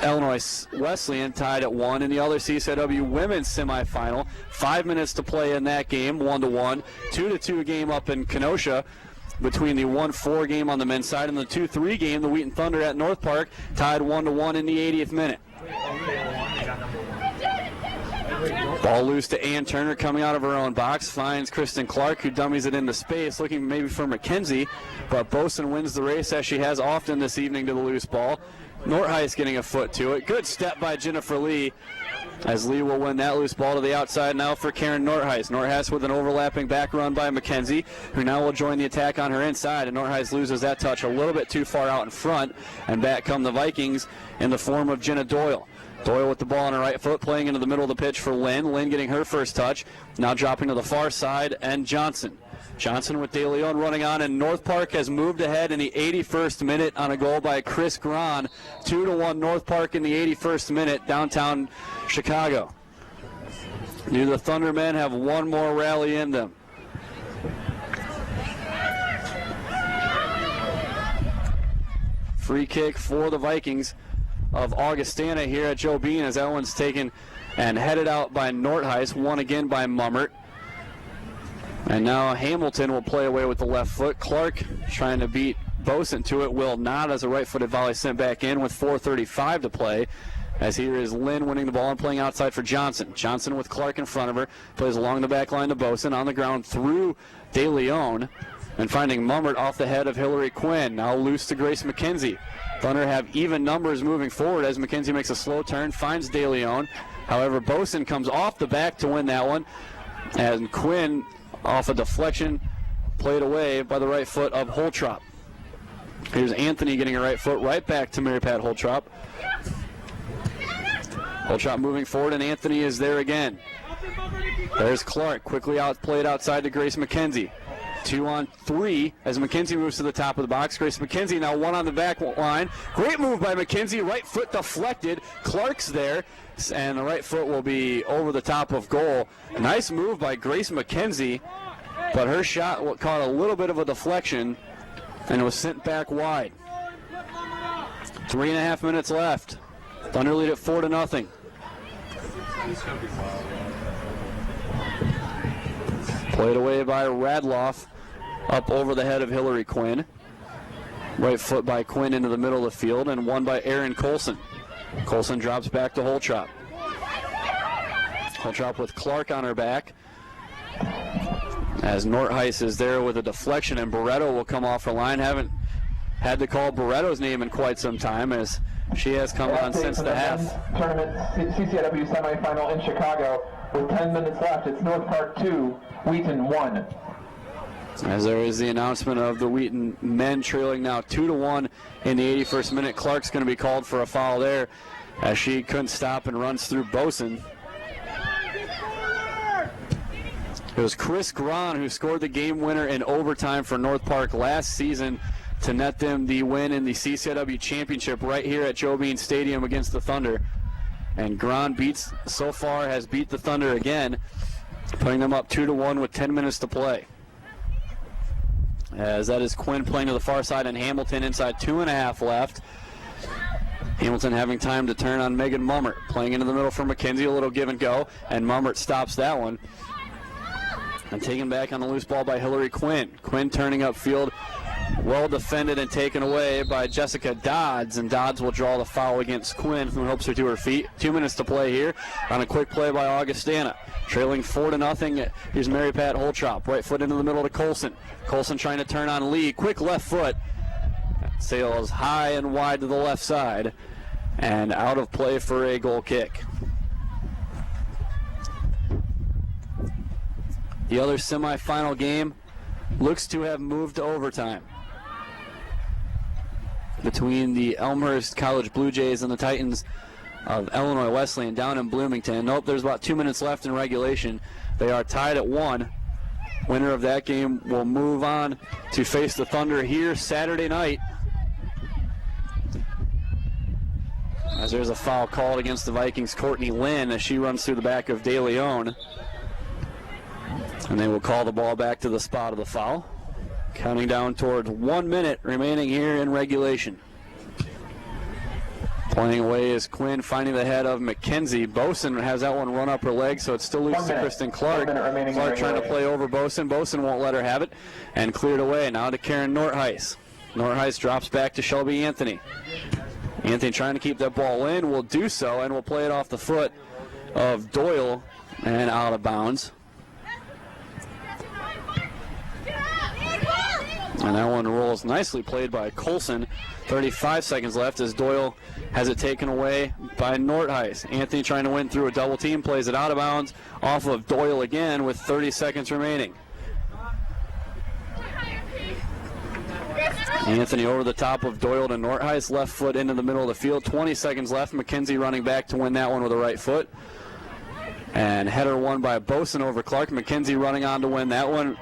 Illinois Wesleyan tied at 1 in the other CCW women's semifinal. 5 minutes to play in that game, 1-1. 2-2 game up in Kenosha between the 1-4 game on the men's side and the 2-3 game, the Wheaton Thunder at North Park, tied 1-1 in the 80th minute. Ball loose to Ann Turner coming out of her own box, finds Kristen Clark, who dummies it into space, looking maybe for McKenzie, but Boson wins the race as she has often this evening to the loose ball. Northeis getting a foot to it. Good step by Jennifer Lee, as Lee will win that loose ball to the outside now for Karen Northeis. Northeis with an overlapping back run by McKenzie, who now will join the attack on her inside, and Northeis loses that touch a little bit too far out in front, and back come the Vikings in the form of Jenna Doyle. Doyle with the ball on her right foot, playing into the middle of the pitch for Lynn. Lynn getting her first touch, now dropping to the far side, and Johnson. Johnson with De Leon running on, and North Park has moved ahead in the 81st minute on a goal by Chris Gran. 2-1 North Park in the 81st minute, downtown Chicago. Do the Thundermen have one more rally in them? Free kick for the Vikings of Augustana here at Joe Bean, as that one's taken and headed out by Northeis, won again by Mummert. And now Hamilton will play away with the left foot. Clark trying to beat Boson to it, will not, as a right-footed volley sent back in with 4:35 to play. As here is Lynn winning the ball and playing outside for Johnson. Johnson with Clark in front of her, plays along the back line to Boson, on the ground through De Leon, and finding Mummert off the head of Hillary Quinn. Now loose to Grace McKenzie. Thunder have even numbers moving forward as McKenzie makes a slow turn, finds De Leon. However, Boson comes off the back to win that one, and Quinn, off a deflection, played away by the right foot of Holtrop. Here's Anthony getting a right foot right back to Mary Pat Holtrop. Holtrop moving forward, and Anthony is there again. There's Clark, quickly played outside to Grace McKenzie. 2-on-3 as McKenzie moves to the top of the box. Grace McKenzie now one on the back line. Great move by McKenzie, right foot deflected. Clark's there, and the right foot will be over the top of goal. Nice move by Grace McKenzie, but her shot caught a little bit of a deflection and was sent back wide. 3.5 minutes left. Thunder lead at 4-0. Played away by Radloff, up over the head of Hillary Quinn. Right foot by Quinn into the middle of the field, and one by Erin Colson. Colson drops back to Holtrop. Holtrop with Clark on her back, as Northeis is there with a deflection, and Barreto will come off her line. Haven't had to call Barreto's name in quite some time, as she has come on since the half. Tournament CCW semifinal in Chicago with 10 minutes left. It's North Park 2, Wheaton 1. As there is the announcement of the Wheaton men trailing now 2-1 in the 81st minute. Clark's going to be called for a foul there, as she couldn't stop and runs through Boson. It was Chris Gran who scored the game winner in overtime for North Park last season to net them the win in the CCW championship right here at Joe Bean Stadium against the Thunder. And Gran has beat the Thunder again, putting them up 2-1 with 10 minutes to play. As that is Quinn playing to the far side, and Hamilton inside 2.5 left. Hamilton having time to turn on Megan Mummert, playing into the middle for McKenzie, a little give and go, and Mummert stops that one. And taken back on the loose ball by Hillary Quinn. Quinn turning upfield, well defended and taken away by Jessica Dodds, and Dodds will draw the foul against Quinn, who helps her to her feet. 2 minutes to play here on a quick play by Augustana. Trailing 4-0. Here's Mary Pat Holtrop. Right foot into the middle to Colson. Colson trying to turn on Lee. Quick left foot. Sails high and wide to the left side, and out of play for a goal kick. The other semifinal game looks to have moved to overtime between the Elmhurst College Blue Jays and the Titans of Illinois Wesleyan down in Bloomington. Nope, there's about 2 minutes left in regulation. They are tied at 1. Winner of that game will move on to face the Thunder here Saturday night. As there's a foul called against the Vikings' Courtney Lynn as she runs through the back of De Leon. And they will call the ball back to the spot of the foul. Counting down towards 1 minute remaining here in regulation. Playing away is Quinn, finding the head of McKenzie. Boson has that one run up her leg, so it's still loose to Kristen Clark. Clark trying to play over Boson. Boson won't let her have it, and cleared away. Now to Karen Northeis. Northeis drops back to Shelby Anthony. Anthony trying to keep that ball in, will do so, and will play it off the foot of Doyle and out of bounds. And that one rolls nicely, played by Colson. 35 seconds left as Doyle has it taken away by Northeis. Anthony trying to win through a double team, plays it out of bounds off of Doyle again with 30 seconds remaining. Anthony over the top of Doyle to Northeis, left foot into the middle of the field. 20 seconds left. McKenzie running back to win that one with the right foot. And header won by Boson over Clark. McKenzie running on to win that one.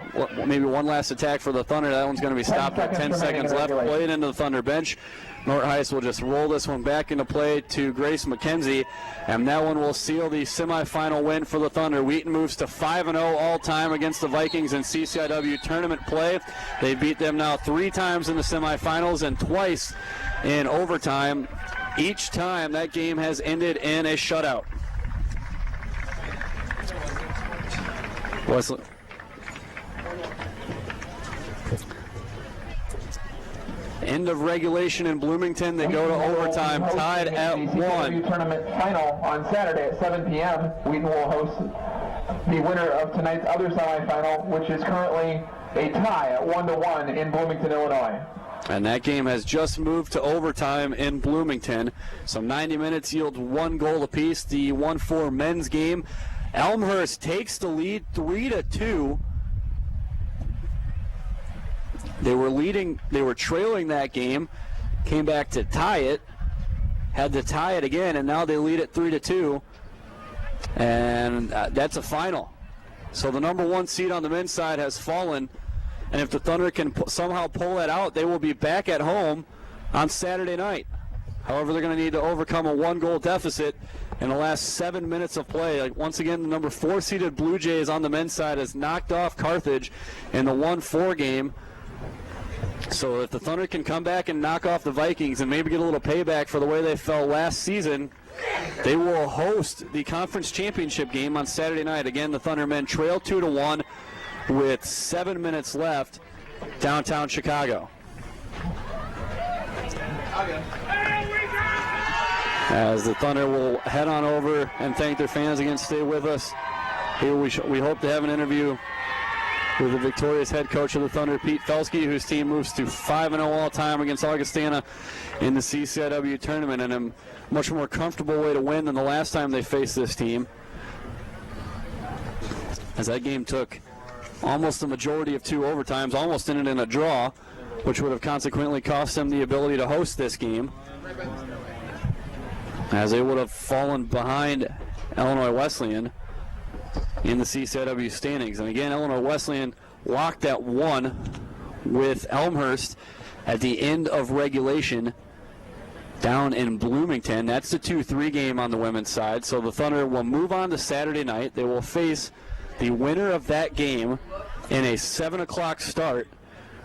Maybe one last attack for the Thunder. That one's going to be stopped with 10 seconds left. Played into the Thunder bench. Northeis will just roll this one back into play to Grace McKenzie. And that one will seal the semifinal win for the Thunder. Wheaton moves to 5-0 all-time against the Vikings in CCIW tournament play. They beat them now 3 times in the semifinals and twice in overtime. Each time that game has ended in a shutout. Wesley. End of regulation in Bloomington. They go to overtime, tied at 1. Tournament final on Saturday at 7 p.m. Wheaton will host the winner of tonight's other semifinal, which is currently a tie at 1-1 in Bloomington, Illinois. And that game has just moved to overtime in Bloomington. So 90 minutes yields 1 goal apiece. The 1-4 men's game. Elmhurst takes the lead 3-2. They were trailing that game, came back to tie it, had to tie it again, and now they lead it 3-2. And that's a final. So the number 1 seed on the men's side has fallen, and if the Thunder can somehow pull that out, they will be back at home on Saturday night. However, they're going to need to overcome a 1-goal deficit in the last 7 minutes of play. Once again, the number 4 seeded Blue Jays on the men's side has knocked off Carthage in the 1-4 game. So if the Thunder can come back and knock off the Vikings and maybe get a little payback for the way they fell last season, they will host the conference championship game on Saturday night. Again, the Thunder men trail 2-1 with 7 minutes left downtown Chicago. As the Thunder will head on over and thank their fans again. Stay with us. Here we hope to have an interview with the victorious head coach of the Thunder, Pete Felsky, whose team moves to 5-0 all-time against Augustana in the CCIW tournament, and a much more comfortable way to win than the last time they faced this team, as that game took almost the majority of 2 overtimes, almost ended in a draw, which would have consequently cost them the ability to host this game, as they would have fallen behind Illinois Wesleyan in the CCIW standings. And again, Illinois Wesleyan locked at 1 with Elmhurst at the end of regulation down in Bloomington. That's the 2-3 game on the women's side. So the Thunder will move on to Saturday night. They will face the winner of that game in a 7 o'clock start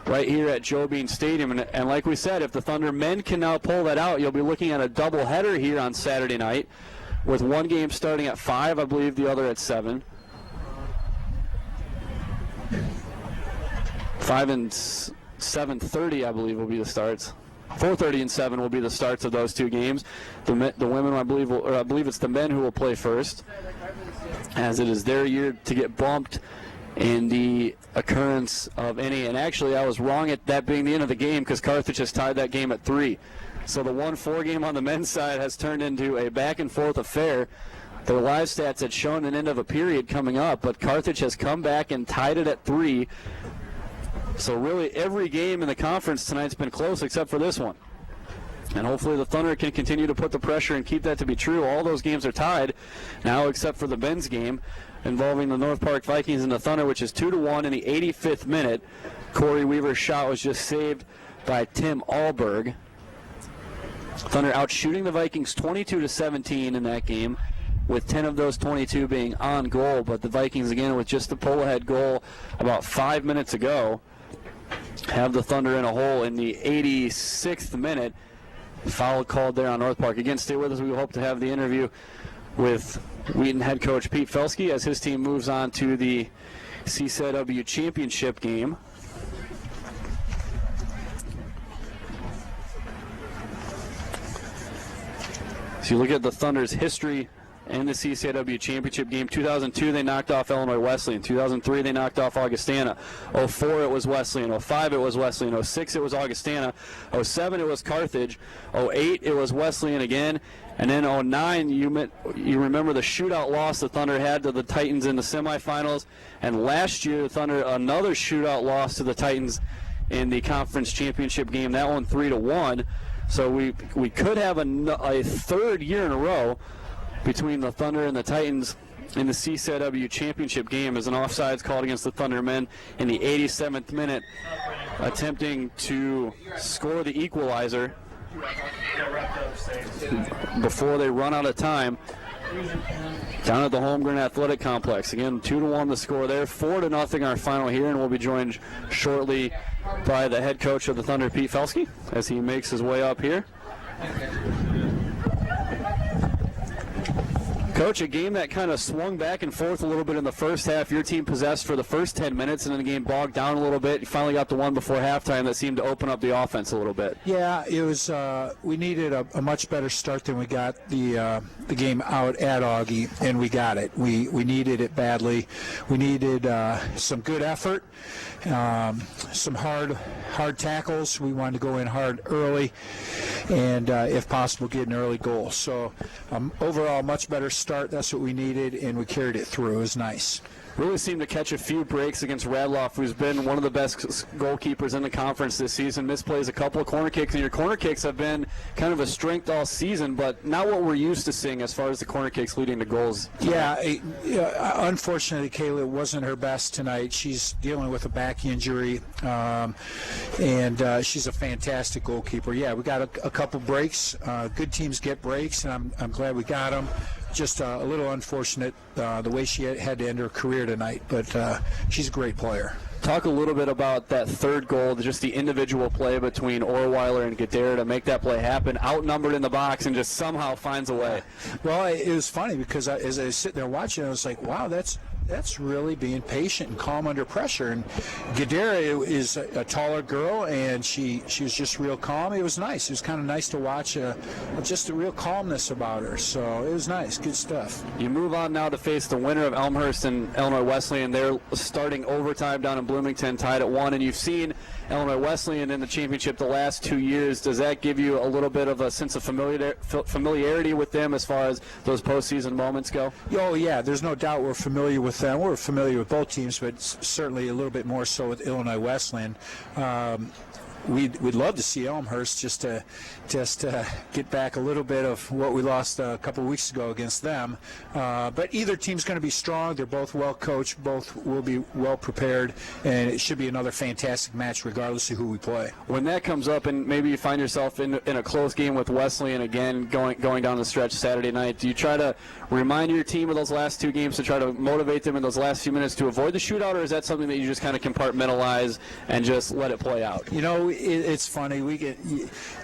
right here at Joe Bean Stadium. And like we said, if the Thunder men can now pull that out, you'll be looking at a doubleheader here on Saturday night, with one game starting at 5, I believe the other at 7. 5 and 7:30, I believe, will be the starts. 4:30 and 7 will be the starts of those two games. The women, I believe it's the men who will play first, as it is their year to get bumped in the occurrence of any. And actually, I was wrong at that being the end of the game because Carthage has tied that game at 3. So the 1-4 game on the men's side has turned into a back-and-forth affair. Their live stats had shown an end of a period coming up, but Carthage has come back and tied it at 3. So really every game in the conference tonight's been close except for this one. And hopefully the Thunder can continue to put the pressure and keep that to be true. All those games are tied now except for the men's game involving the North Park Vikings and the Thunder, which is 2-1 in the 85th minute. Corey Weaver's shot was just saved by Tim Alberg. Thunder out shooting the Vikings 22-17 in that game, with 10 of those 22 being on goal. But the Vikings, again, with just the pull-ahead goal about 5 minutes ago, have the Thunder in a hole in the 86th minute. Foul called there on North Park. Again, stay with us. We hope to have the interview with Wheaton head coach Pete Felsky as his team moves on to the CCW championship game. So you look at the Thunder's history in the CCW championship game. 2002, they knocked off Illinois Wesleyan. 2003, they knocked off Augustana. 04, it was Wesleyan. 05, it was Wesleyan. 06, it was Augustana. 07, it was Carthage. 08, it was Wesleyan again. And then 09, you remember the shootout loss the Thunder had to the Titans in the semifinals. And last year, the Thunder, another shootout loss to the Titans in the conference championship game. That one 3-1. So we could have a third year in a row between the Thunder and the Titans in the CCW championship game, as an offsides called against the Thunder men in the 87th minute, attempting to score the equalizer before they run out of time down at the Holmgren Athletic Complex. Again, 2-1 the score there, 4-0 our final here, and we'll be joined shortly by the head coach of the Thunder, Pete Felsky, as he makes his way up here. Coach, a game that kind of swung back and forth a little bit in the first half. Your team possessed for the first 10 minutes, and then the game bogged down a little bit. You finally got the one before halftime that seemed to open up the offense a little bit. Yeah, it was. We needed a much better start than we got the game out at Augie, and we got it. We needed it badly. We needed some good effort, some hard tackles. We wanted to go in hard early, and if possible, get an early goal. So overall, much better start. That's what we needed, and we carried it through. It was nice. Really seemed to catch a few breaks against Radloff, who's been one of the best goalkeepers in the conference this season. Misplays a couple of corner kicks, and your corner kicks have been kind of a strength all season, but not what we're used to seeing as far as the corner kicks leading to goals. Yeah, unfortunately, Kayla wasn't her best tonight. She's dealing with a back injury, and she's a fantastic goalkeeper. Yeah, we got a couple breaks. Good teams get breaks, and I'm glad we got them. Just a little unfortunate the way she had to end her career tonight, but she's a great player. Talk a little bit about that third goal, just the individual play between Orweiler and Gadara to make that play happen, outnumbered in the box, and just somehow finds a way. Well, it was funny because as I was sitting there watching, I was like, wow, that's really being patient and calm under pressure. And Gadara is a taller girl, and she was just real calm. It was nice. It was kind of nice to watch just a real calmness about her. So it was nice. Good stuff. You move on now to face the winner of Elmhurst and Illinois Wesleyan. They're starting overtime down in Bloomington, tied at 1, and you've seen Illinois Wesleyan in the championship the last 2 years. Does that give you a little bit of a sense of familiarity with them as far as those postseason moments go? Oh, yeah, there's no doubt we're familiar with them. We're familiar with both teams, but certainly a little bit more so with Illinois Wesleyan. We'd love to see Elmhurst just to get back a little bit of what we lost a couple of weeks ago against them. But either team's going to be strong. They're both well coached. Both will be well prepared, and it should be another fantastic match regardless of who we play. When that comes up, and maybe you find yourself in a close game with Wesleyan again, going down the stretch Saturday night, do you try to remind your team of those last two games to try to motivate them in those last few minutes to avoid the shootout, or is that something that you just kind of compartmentalize and just let it play out? You know, it's funny.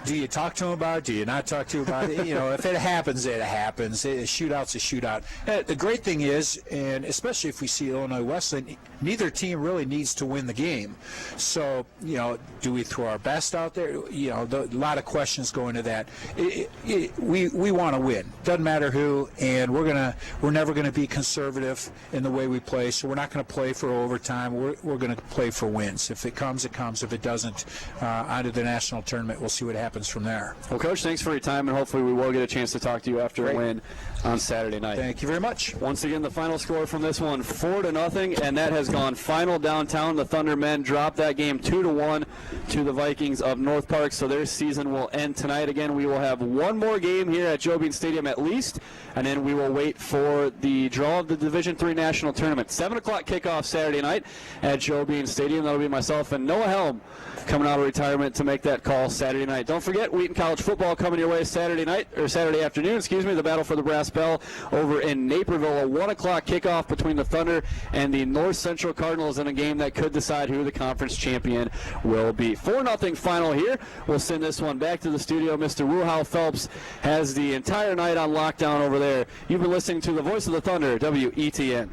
Do you talk to him about it? Do you not talk to him about it? If it happens, it happens. A shootout's a shootout. The great thing is, and especially if we see Illinois Wesleyan, neither team really needs to win the game. So, do we throw our best out there? A lot of questions go into that. We want to win. Doesn't matter who, and we're never going to be conservative in the way we play. So we're not going to play for overtime. We're going to play for wins. If it comes, it comes. If it doesn't, onto the national tournament. We'll see what happens from there. Well, Coach, thanks for your time, and hopefully we will get a chance to talk to you after a win on Saturday night. Thank you very much. Once again, the final score from this one, 4-0, and that has gone final downtown. The Thunder men dropped that game 2-1 to the Vikings of North Park, so their season will end tonight. Again, we will have one more game here at Joe Bean Stadium at least, and then we will wait for the draw of the Division III National Tournament. 7 o'clock kickoff Saturday night at Joe Bean Stadium. That'll be myself and Noah Helm coming out of retirement to make that call Saturday night. Don't forget, Wheaton College football coming your way Saturday afternoon, the Battle for the Brass Bell over in Naperville. A 1 o'clock kickoff between the Thunder and the North Central Cardinals in a game that could decide who the conference champion will be. 4-0 final here. We'll send this one back to the studio. Mr. Wuhau Phelps has the entire night on lockdown over there. You've been listening to the Voice of the Thunder, WETN.